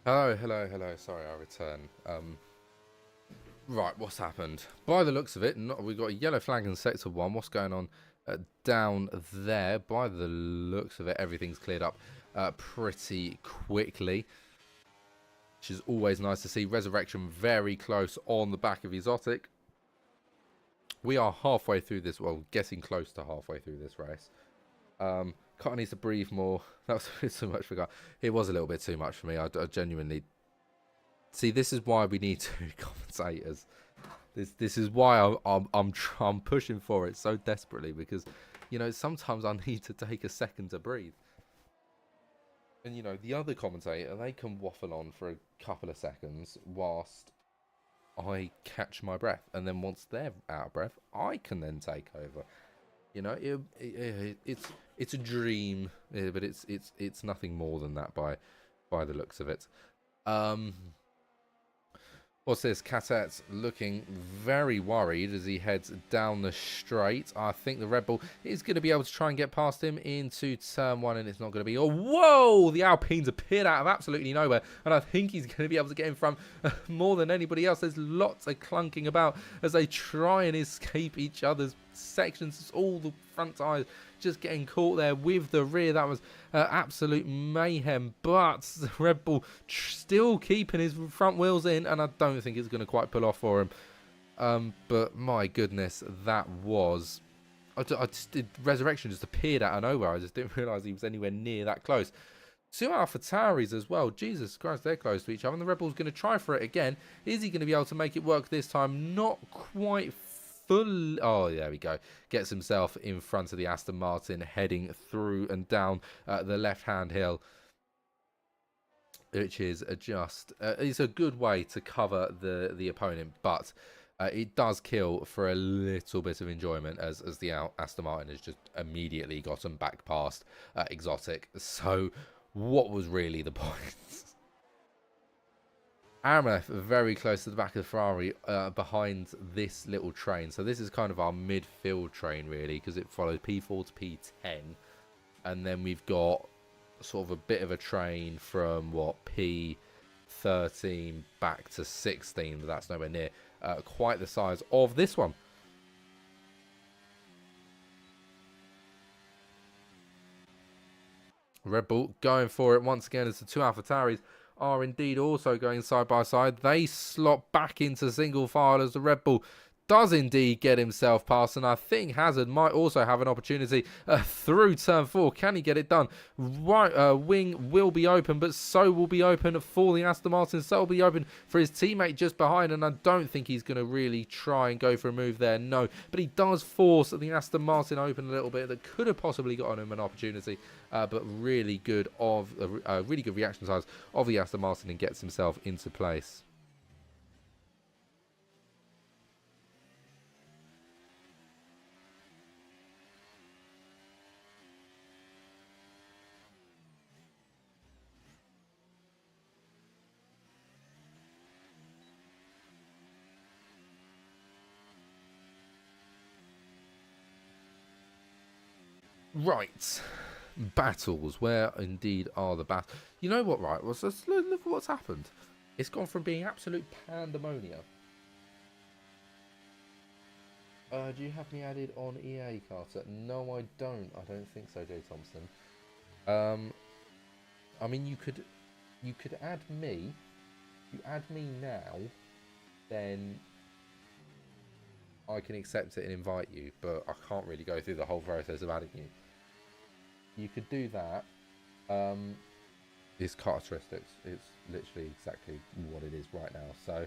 Speaker 1: Hello, sorry, I return. Right, what's happened? By the looks of it, we've got a yellow flag in sector 1. What's going on down there? By the looks of it, everything's cleared up pretty quickly, which is always nice to see. Resurrection very close on the back of Exotic. We are halfway through this, well, getting close to halfway through this race. Carter needs to breathe more. That was a bit too much for Carter. It was a little bit too much for me. I genuinely... See, this is why we need 2 commentators. This is why I'm pushing for it so desperately, because, you know, sometimes I need to take a second to breathe. And, you know, the other commentator, they can waffle on for a couple of seconds whilst I catch my breath. And then once they're out of breath, I can then take over. You know, it's a dream, but it's nothing more than that by the looks of it. Um, What's this? Catet's looking very worried as he heads down the straight. I think the Red Bull is going to be able to try and get past him into turn one, and it's not going to be. Oh, whoa! The Alpine's appeared out of absolutely nowhere, and I think he's going to be able to get in front more than anybody else. There's lots of clunking about as they try and escape each other's sections. It's all the front tires just getting caught there with the rear. That was absolute mayhem, but the Red Bull still keeping his front wheels in, and I don't think it's going to quite pull off for him. But my goodness, that was... Resurrection just appeared out of nowhere. I just didn't realise he was anywhere near that close. Two AlphaTauris as well. Jesus Christ, they're close to each other. And the Red Bull's going to try for it again. Is he going to be able to make it work this time? Not quite full. Oh, there we go. Gets himself in front of the Aston Martin, heading through and down the left-hand hill, which is just it's a good way to cover the opponent, but it does kill for a little bit of enjoyment as the Aston Martin has just immediately gotten back past Exotic. So what was really the point? Arameth very close to the back of the Ferrari behind this little train. So this is kind of our midfield train really, because it follows P4 to P10. And then we've got sort of a bit of a train from what, P13 back to 16, but that's nowhere near quite the size of this one. Red Bull going for it once again as the two AlphaTauris are indeed also going side by side. They slot back into single file as the Red Bull does indeed get himself past, and I think Hazard might also have an opportunity through turn 4. Can he get it done? Right, wing will be open, but so will be open for the Aston Martin. So will be open for his teammate just behind, and I don't think he's going to really try and go for a move there. No, but he does force the Aston Martin open a little bit. That could have possibly gotten him an opportunity, but really good reaction times of the Aston Martin, and gets himself into place. Right, battles. Where indeed are the battles? You know what, right? Look at what's happened. It's gone from being absolute pandemonia. Do you have me added on EA, Carter? No, I don't. I don't think so, Jay Thompson. I mean, you could add me. If you add me now, then I can accept it and invite you, but I can't really go through the whole process of adding you. You could do that. His characteristics, it's literally exactly what it is right now, so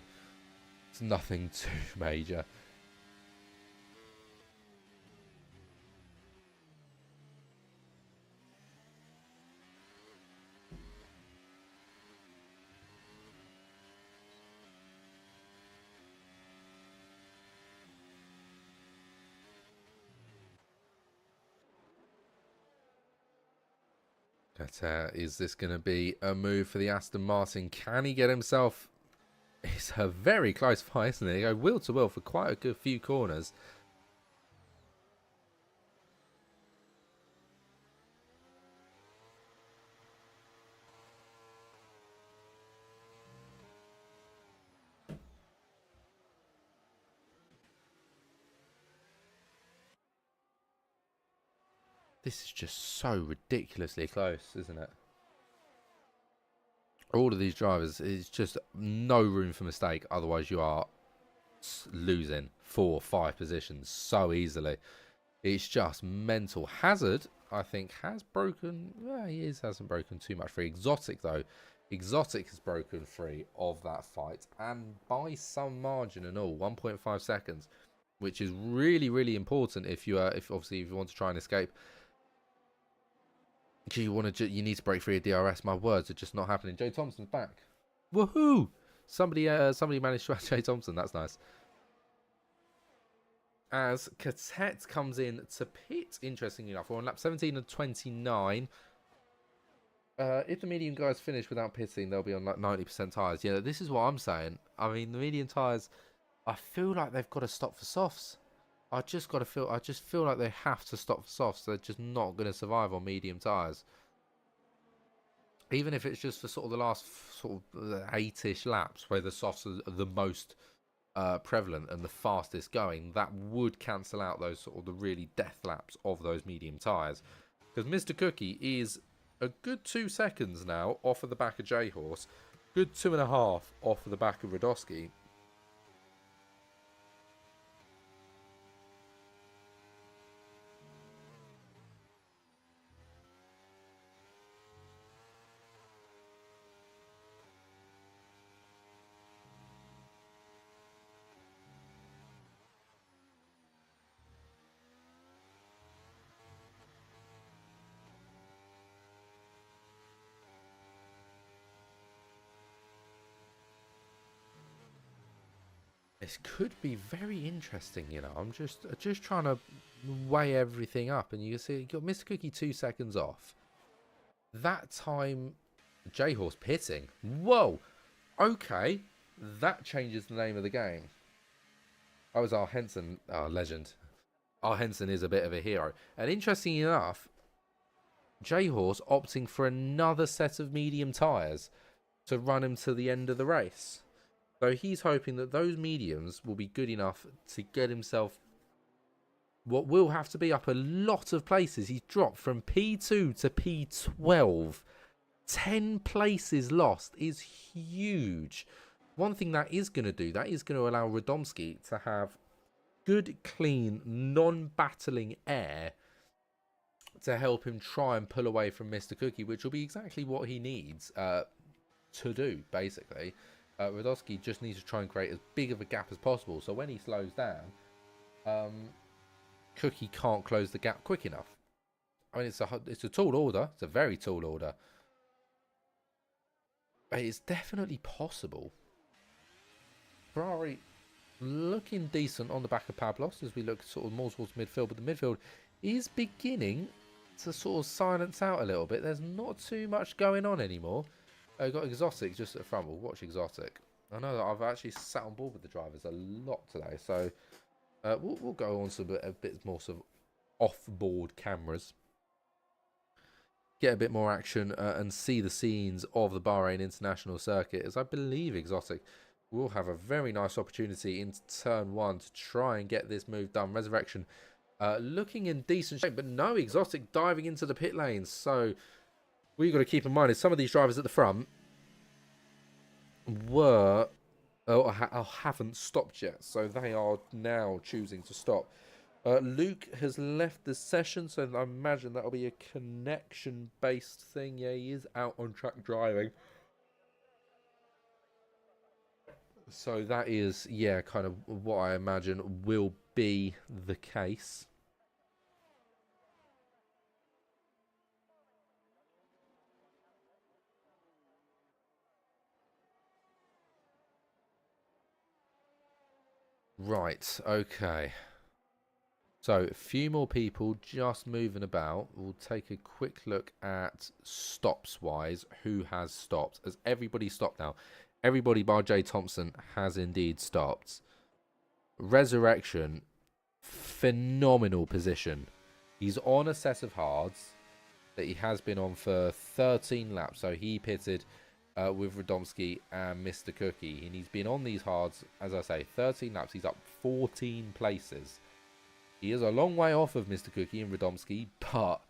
Speaker 1: it's nothing too major. But is this going to be a move for the Aston Martin? Can he get himself... It's a very close fight, isn't it? They go wheel to wheel for quite a good few corners. This is just so ridiculously close, isn't it? All of these drivers, it's just no room for mistake. Otherwise, you are losing 4 or 5 positions so easily. It's just mental. Hazard, I think, has broken... Well, hasn't broken too much free. Exotic, though. Exotic has broken free of that fight. And by some margin and all, 1.5 seconds. Which is really, really important if you obviously if you want to try and escape. You need to break free of DRS. My words are just not happening. Jay Thompson's back. Woohoo! Somebody managed to add Jay Thompson. That's nice. As Catet comes in to pit, interestingly enough, we're on lap 17 and 29. If the medium guys finish without pitting, they'll be on like 90% tyres. Yeah, this is what I'm saying. I mean, the medium tyres, I feel like they've got to stop for softs. I just feel like they have to stop for softs. They're just not going to survive on medium tyres. Even if it's just for sort of the last sort of 8-ish laps where the softs are the most prevalent and the fastest going, that would cancel out those sort of the really death laps of those medium tyres. Because Mr. Cookie is a good 2 seconds now off of the back of J-Horse, good 2.5 off of the back of Radowski. This could be very interesting, you know. I'm just trying to weigh everything up, and you can see you got Mr. Cookie 2 seconds off. That time, J-Horse pitting. Whoa, okay, that changes the name of the game. Oh, was our Henson, our legend. Our Henson is a bit of a hero, and interesting enough, J-Horse opting for another set of medium tyres to run him to the end of the race. So he's hoping that those mediums will be good enough to get himself what will have to be up a lot of places. He's dropped from P2 to P12. 10 places lost is huge. One thing that is going to do, that is going to allow Radomski to have good, clean, non-battling air to help him try and pull away from Mr. Cookie, which will be exactly what he needs to do, basically. Radowski just needs to try and create as big of a gap as possible. So when he slows down, Cookie can't close the gap quick enough. I mean, it's a tall order. It's a very tall order. But it's definitely possible. Ferrari looking decent on the back of Pablos as we look sort of more towards midfield. But the midfield is beginning to sort of silence out a little bit. There's not too much going on anymore. I've got Exotic just at the front. We'll watch Exotic. I know that I've actually sat on board with the drivers a lot today, so we'll go on to a bit more sort of off-board cameras, get a bit more action, and see the scenes of the Bahrain International Circuit, as I believe Exotic will have a very nice opportunity in turn 1 to try and get this move done. Resurrection looking in decent shape, but no, Exotic diving into the pit lanes, so what you've got to keep in mind is some of these drivers at the front haven't stopped yet, so they are now choosing to stop. Luke has left the session, so I imagine that'll be a connection-based thing. Yeah, he is out on track driving. So that is, yeah, kind of what I imagine will be the case. Right, okay. So, a few more people just moving about. We'll take a quick look at stops-wise. Who has stopped? Has everybody stopped now? Everybody bar J. Thompson has indeed stopped. Resurrection, phenomenal position. He's on a set of hards that he has been on for 13 laps. So, he pitted with Radomski and Mr. Cookie. And he's been on these hards, as I say, 13 laps. He's up 14 places. He is a long way off of Mr. Cookie and Radomski, but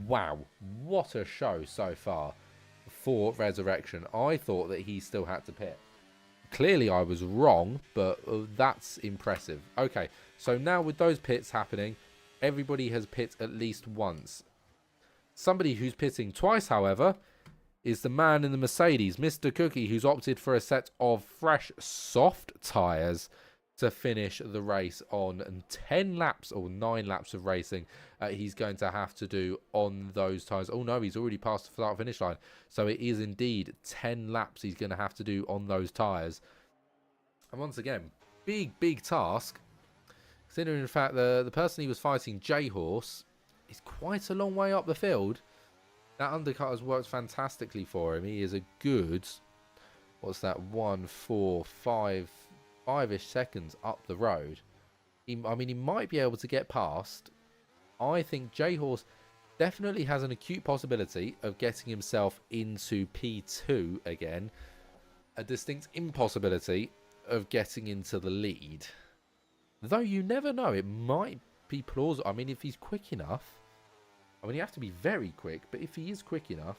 Speaker 1: wow, what a show so far for Resurrection. I thought that he still had to pit. Clearly I was wrong, but that's impressive. Okay, so now with those pits happening, everybody has pit at least once. Somebody who's pitting twice, however, is the man in the Mercedes, Mr. Cookie, who's opted for a set of fresh, soft tyres to finish the race on 10 laps or 9 laps of racing. He's going to have to do on those tyres. Oh no, he's already passed the start finish line. So it is indeed 10 laps he's going to have to do on those tyres. And once again, big task. Considering in fact the person he was fighting, J-Horse, is quite a long way up the field. That undercut has worked fantastically for him. He is a good, what's that, 5-ish seconds up the road. I mean, he might be able to get past. I think J-Horse definitely has an acute possibility of getting himself into P2 again. A distinct impossibility of getting into the lead. Though you never know, it might be plausible. I mean, if he's quick enough, I mean, you have to be very quick, but if he is quick enough,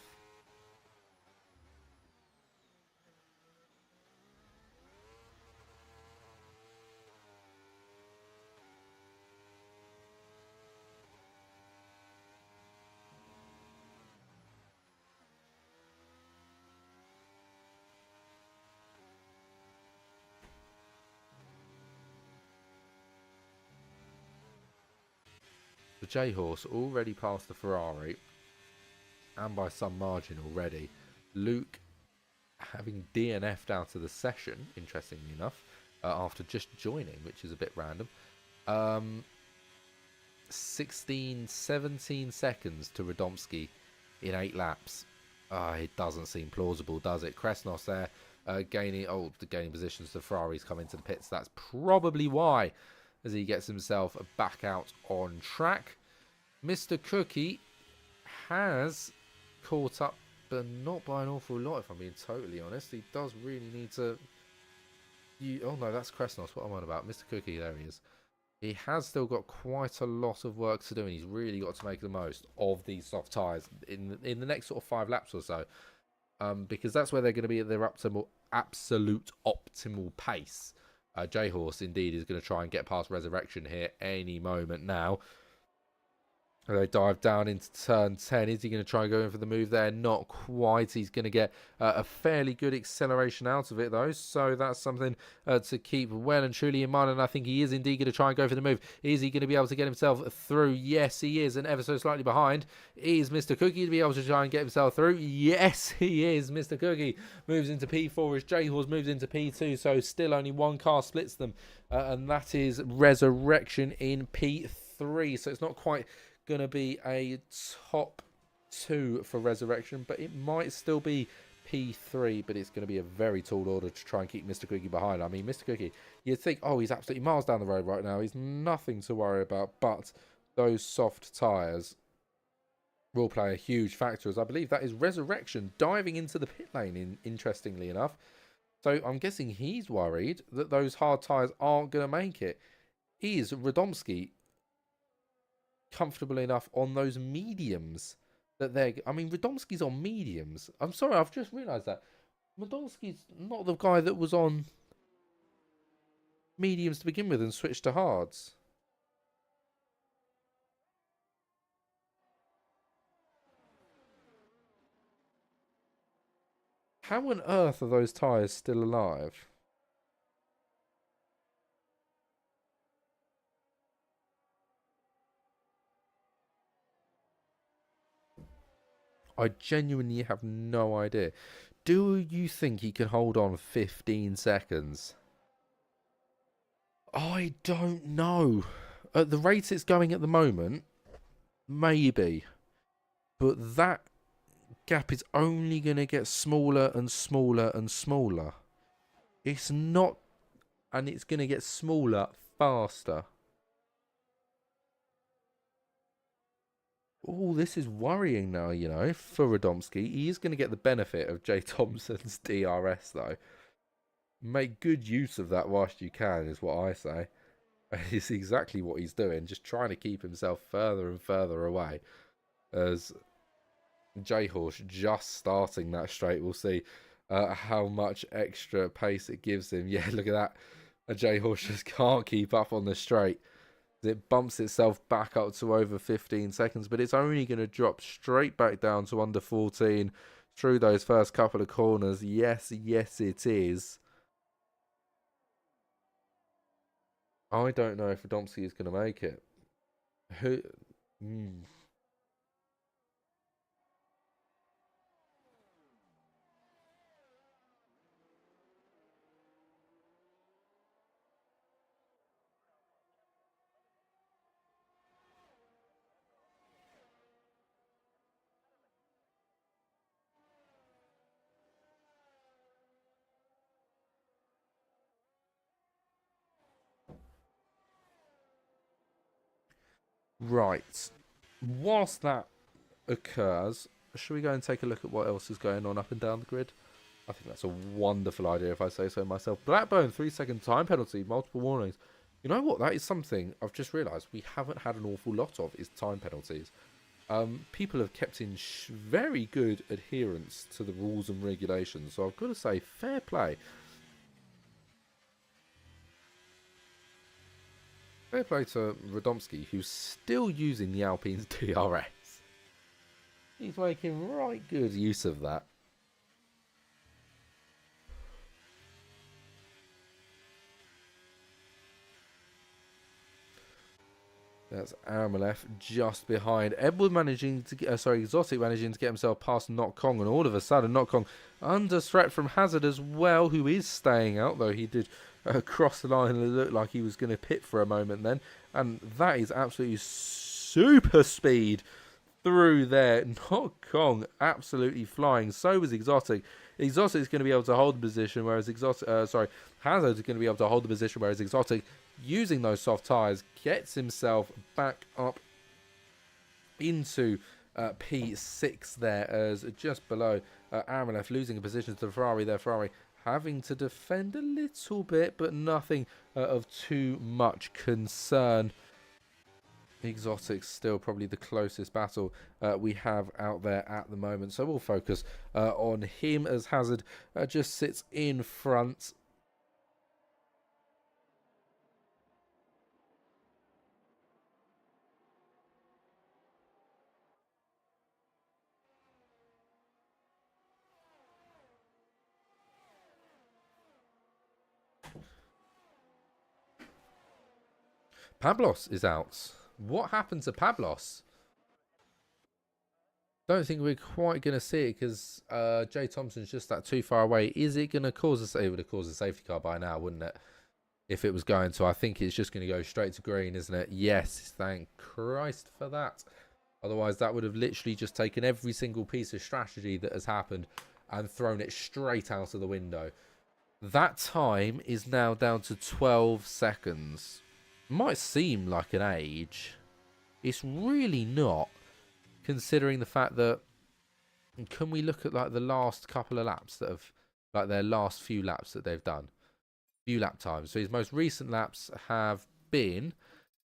Speaker 1: the J-Horse already passed the Ferrari, and by some margin already. Luke having DNF'd out of the session, interestingly enough, after just joining, which is a bit random. 16, 17 seconds to Radomski in 8 laps. It doesn't seem plausible, does it? Kresnos there gaining positions. The Ferrari's come into the pits. That's probably why, as he gets himself back out on track. Mr. Cookie has caught up, but not by an awful lot, if I'm being totally honest. He does really need to... Oh no, that's Kresnos. What am I on about? Mr. Cookie, there he is. He has still got quite a lot of work to do, and he's really got to make the most of these soft tyres in the next sort of 5 laps or so, because that's where they're going to be at their absolute optimal pace. J-Horse indeed is going to try and get past Resurrection here any moment now. They dive down into turn 10. Is he going to try and go in for the move there? Not quite. He's going to get a fairly good acceleration out of it, though. So that's something to keep well and truly in mind. And I think he is indeed going to try and go for the move. Is he going to be able to get himself through? Yes, he is. And ever so slightly behind is Mr. Cookie to be able to try and get himself through. Yes, he is. Mr. Cookie moves into P4 as J-Horse moves into P2. So still only one car splits them. And that is Resurrection in P3. So it's not quite going to be a top 2 for Resurrection, but it might still be P3, but it's going to be a very tall order to try and keep Mr. Cookie behind. I mean, Mr. Cookie, you'd think, oh, he's absolutely miles down the road right now. He's nothing to worry about, but those soft tyres will play a huge factor, as I believe that is Resurrection diving into the pit lane, interestingly enough. So I'm guessing he's worried that those hard tyres aren't going to make it. Is Radomski comfortable enough on those mediums that they're... I mean, Radomski's on mediums. I'm sorry, I've just realised that. Radomski's not the guy that was on mediums to begin with and switched to hards. How on earth are those tyres still alive? I genuinely have no idea. Do you think he can hold on 15 seconds? I don't know. At the rate it's going at the moment, maybe. But that gap is only going to get smaller and smaller and smaller. It's not... And it's going to get smaller faster. Oh, this is worrying now, you know, for Radomski. He is going to get the benefit of Jay Thompson's DRS, though. Make good use of that whilst you can, is what I say. It's exactly what he's doing, just trying to keep himself further and further away. As J-Horse just starting that straight, we'll see how much extra pace it gives him. Yeah, look at that. A J-Horse just can't keep up on the straight. It bumps itself back up to over 15 seconds, but it's only going to drop straight back down to under 14 through those first couple of corners. Yes, yes, it is. I don't know if Radomski is going to make it. Who? Right. Whilst that occurs, should we go and take a look at what else is going on up and down the grid? I think that's a wonderful idea if I say so myself. Blackburn, 3-second time penalty, multiple warnings. You know what? That is something I've just realised we haven't had an awful lot of, is time penalties. People have kept in very good adherence to the rules and regulations. So I've got to say, fair play. Fair play to Radomski, who's still using the Alpine's DRS. He's making right good use of that. That's Aramalev just behind. Edward managing to get, Exotic managing to get himself past Not Kong, and all of a sudden Not Kong under threat from Hazard as well, who is staying out, though he did cross the line and it looked like he was going to pit for a moment then. And that is absolutely super speed through there. Not Kong absolutely flying. So was Exotic. Exotic is going to be able to hold the position, whereas Hazard is going to be able to hold the position, whereas Exotic, using those soft tyres, gets himself back up into P6 there, as just below Aramalev losing a position to the Ferrari there. Ferrari having to defend a little bit, but nothing of too much concern. Exotic's still probably the closest battle we have out there at the moment, so we'll focus on him as Hazard just sits in front. Pablos is out. What happened to Pablos? Don't think we're quite going to see it because Jay Thompson's just that too far away. Is it going to cause us? It would have caused a safety car by now, wouldn't it? If it was going to. I think it's just going to go straight to green, isn't it? Yes, thank Christ for that. Otherwise, that would have literally just taken every single piece of strategy that has happened and thrown it straight out of the window. That time is now down to 12 seconds. Might seem like an age. It's really not, considering the fact that, can we look at like the last couple of laps that have, like their last few laps that they've done, few lap times. So his most recent laps have been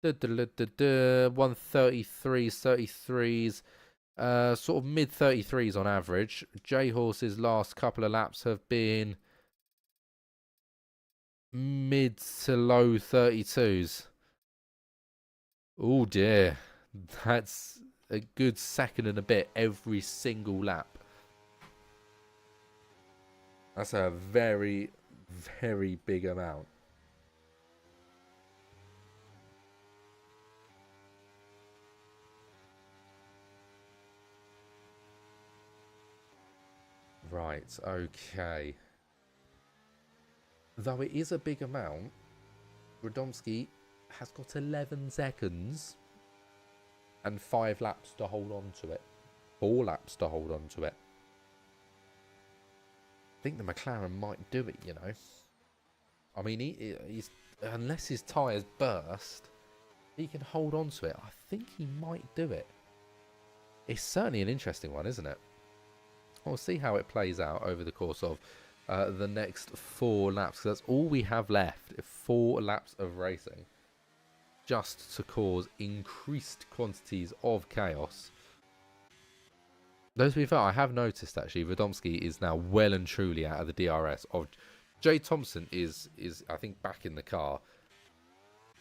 Speaker 1: 133s, 33s, sort of mid 33s on average. J Horse's last couple of laps have been mid to low 32s. Oh dear, that's a good second and a bit every single lap. That's a very, very big amount. Right, okay. Though it is a big amount, Radomski has got 11 seconds and 5 laps to hold on to it. 4 laps to hold on to it. I think the McLaren might do it, you know. I mean, he's unless his tyres burst, he can hold on to it. I think he might do it. It's certainly an interesting one, isn't it? We'll see how it plays out over the course of the next 4 laps. Because that's all we have left. 4 laps of racing. Just to cause increased quantities of chaos. Though to be fair, I have noticed actually Radomski is now well and truly out of the DRS. Of Jay Thompson is I think back in the car,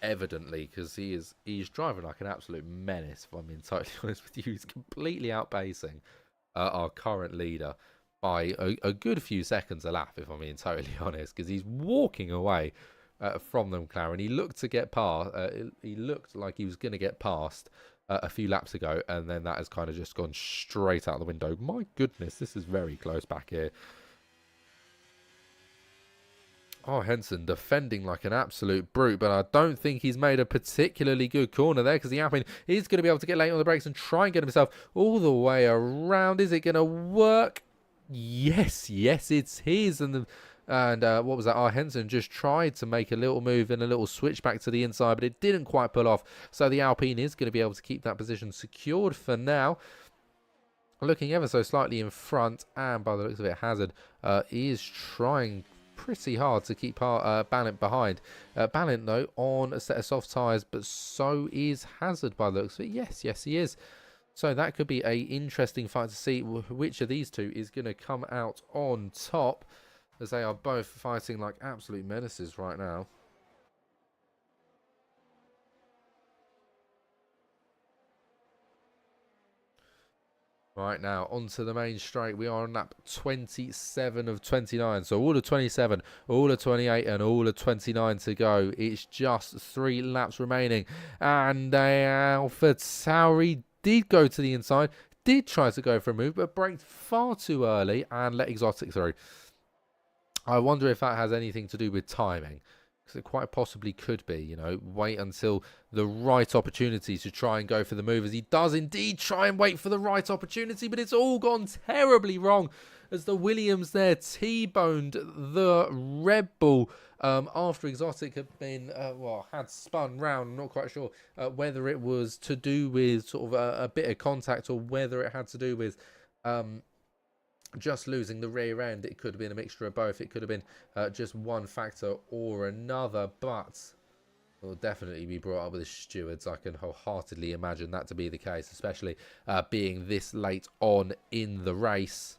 Speaker 1: evidently, because he's driving like an absolute menace. If I'm being totally honest with you, he's completely outpacing our current leader by a good few seconds a lap. If I'm being totally honest, because he's walking away from them, McLaren. He looked to get past. He looked like he was going to get past a few laps ago, and then that has kind of just gone straight out the window. My goodness, this is very close back here. Oh, Henson defending like an absolute brute, but I don't think he's made a particularly good corner there because the Alpine is going to be able to get late on the brakes and try and get himself all the way around. Is it going to work? Yes, it's his, and the And what was that? Henson just tried to make a little move and a little switch back to the inside, but it didn't quite pull off. So the Alpine is going to be able to keep that position secured for now. Looking ever so slightly in front, and by the looks of it, Hazard is trying pretty hard to keep Balint behind. Balint, though, on a set of soft tyres, but so is Hazard by the looks of it. Yes, he is. So that could be a interesting fight to see which of these two is going to come out on top, as they are both fighting like absolute menaces right now. Right now, onto the main straight. We are on lap 27 of 29. So all of 27, all of 28, and all of 29 to go. It's just 3 laps remaining. And AlphaTauri did go to the inside, did try to go for a move, but braked far too early and let Exotic through. I wonder if that has anything to do with timing. Because it quite possibly could be, you know, wait until the right opportunity to try and go for the move, as he does indeed try and wait for the right opportunity, but it's all gone terribly wrong as the Williams there T-boned the Red Bull after Exotic had been, had spun round. I'm not quite sure whether it was to do with sort of a bit of contact or whether it had to do with just losing the rear end. It could have been a mixture of both. It could have been just one factor or another, but will definitely be brought up with the stewards. I can wholeheartedly imagine that to be the case, especially being this late on in the race.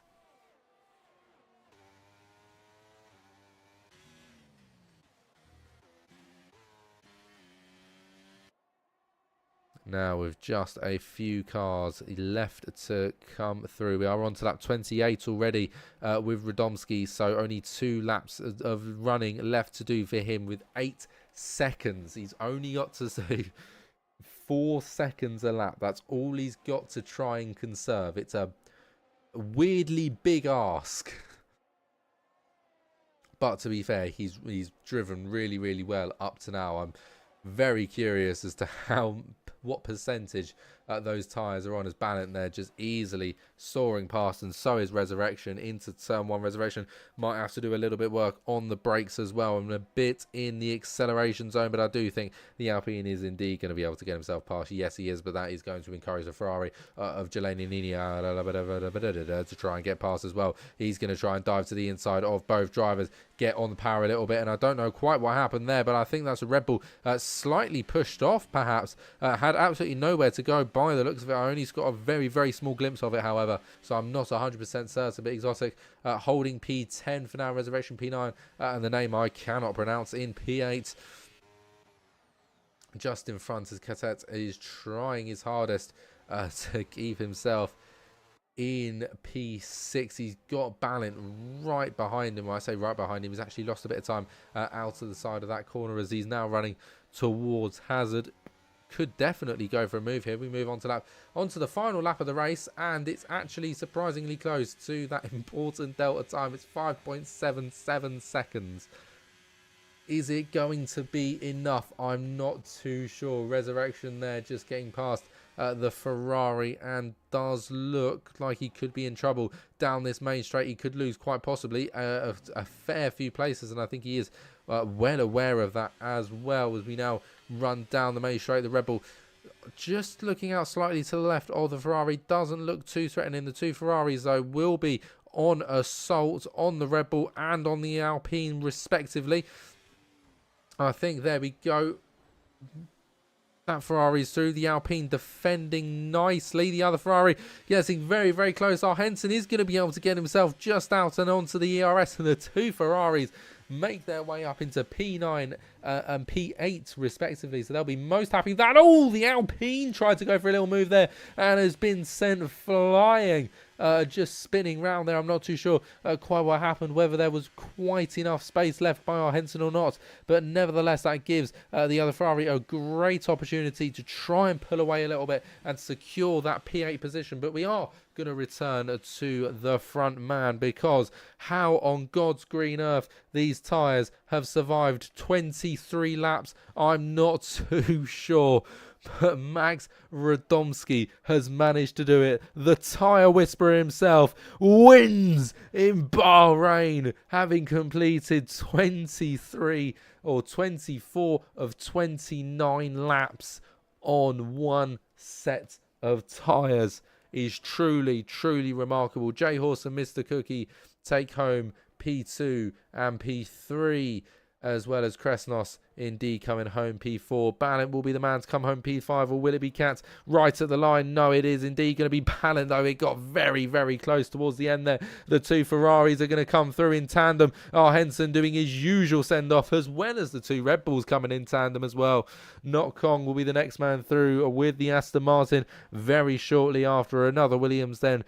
Speaker 1: Now, with just a few cars left to come through, we are on to lap 28 already with Radomski, so only 2 laps of running left to do for him with 8 seconds. He's only got to save 4 seconds a lap. That's all he's got to try and conserve. It's a weirdly big ask. But to be fair, he's driven really, really well up to now. I'm very curious as to what percentage those tyres are on, as Balint there just easily soaring past, and so is Resurrection into turn 1. Resurrection might have to do a little bit of work on the brakes as well, and a bit in the acceleration zone, but I do think the Alpine is indeed going to be able to get himself past. Yes, he is, but that is going to encourage the Ferrari of Jelani Nini to try and get past as well. He's going to try and dive to the inside of both drivers, get on the power a little bit, and I don't know quite what happened there, but I think that's a Red Bull slightly pushed off, perhaps. Had absolutely nowhere to go by the looks of it. I only got a very, very small glimpse of it, however, so I'm not 100% certain. But Exotic holding P10 for now, Resurrection P9, and the name I cannot pronounce in P8. Just in front, as Catet is trying his hardest to keep himself in P6. He's got Balint right behind him. When I say right behind him, he's actually lost a bit of time out of the side of that corner, as he's now running towards Hazard. Could definitely go for a move here. We move on to the final lap of the race, and it's actually surprisingly close to that important delta time. It's 5.77 seconds. Is it going to be enough? I'm not too sure. Resurrection there just getting past the Ferrari, and does look like he could be in trouble down this main straight. He could lose quite possibly a fair few places, and I think he is well aware of that as well. As we now run down the main straight, the Red Bull just looking out slightly to the left of the Ferrari. Doesn't look too threatening. The 2 Ferraris, though, will be on assault on the Red Bull and on the Alpine respectively. I think there we go. That Ferrari's through. The Alpine defending nicely. The other Ferrari getting very, very close. Our Henson is going to be able to get himself just out and onto the ERS, and the 2 Ferraris make their way up into P9 and P8 respectively, so they'll be most happy. That the Alpine tried to go for a little move there and has been sent flying, just spinning round there. I'm not too sure quite what happened, whether there was quite enough space left by our Henson or not, but nevertheless that gives the other Ferrari a great opportunity to try and pull away a little bit and secure that P8 position. But we are going to return to the front man, because how on God's green earth these tyres have survived 23 laps? I'm not too sure. But Max Radomski has managed to do it. The tyre whisperer himself wins in Bahrain, having completed 23 or 24 of 29 laps on one set of tyres. Is truly, truly remarkable. J Horse and Mr. Cookie take home P2 and P3, as well as Kresnos indeed coming home P4. Ballant will be the man to come home P5, or will it be Katz right at the line? No, it is indeed going to be Ballant, though. It got very, very close towards the end there. The two Ferraris are going to come through in tandem. Henson doing his usual send-off, as well as the two Red Bulls coming in tandem as well. Not Kong will be the next man through with the Aston Martin very shortly after. Another Williams then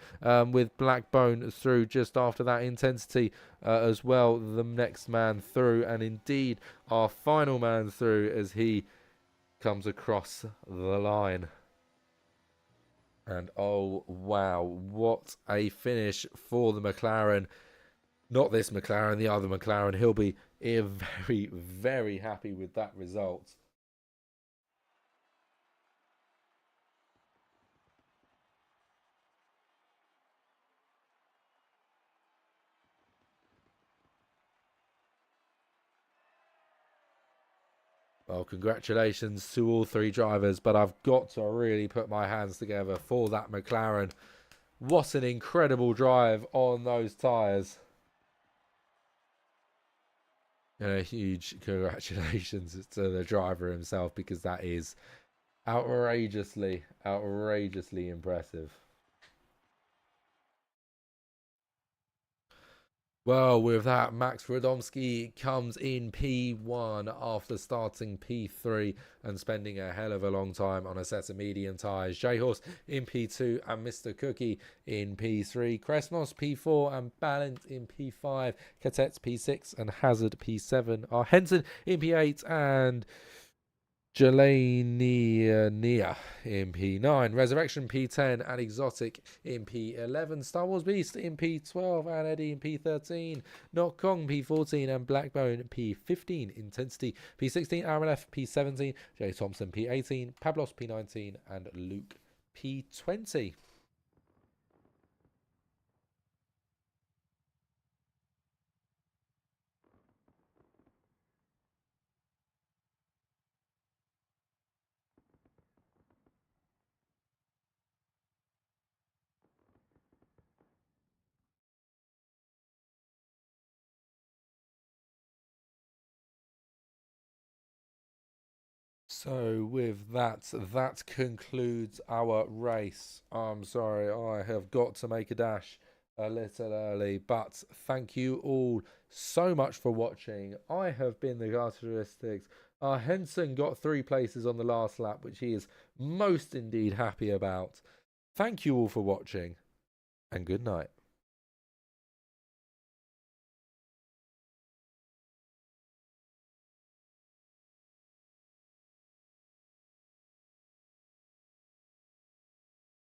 Speaker 1: with Blackbone through just after that intensity as well. The next man through, and indeed our final man through as he comes across the line. And oh wow, what a finish for the McLaren. Not this McLaren, the other McLaren. He'll be very, very happy with that result. Well, congratulations to all three drivers, but I've got to really put my hands together for that McLaren. What an incredible drive on those tyres. And a huge congratulations to the driver himself, because that is outrageously, outrageously impressive. Well, with that, Max Radomski comes in P1 after starting P3 and spending a hell of a long time on a set of medium tyres. J-Horse in P2 and Mr. Cookie in P3. Kresnos P4 and Ballant in P5. Cadets P6 and Hazard P7. Our Henson in P8 and Jelania in P9, Resurrection P10 and Exotic in P11, Star Wars Beast in P12 and Eddie in P13, Not Kong P14 and Blackbone P15, Intensity P16, RLF P17, Jay Thompson P18, Pablos P19 and Luke P20. So with that, that concludes our race. I'm sorry, I have got to make a dash a little early, but thank you all so much for watching. I have been the Characteristics. Henson got 3 places on the last lap, which he is most indeed happy about. Thank you all for watching, and good night.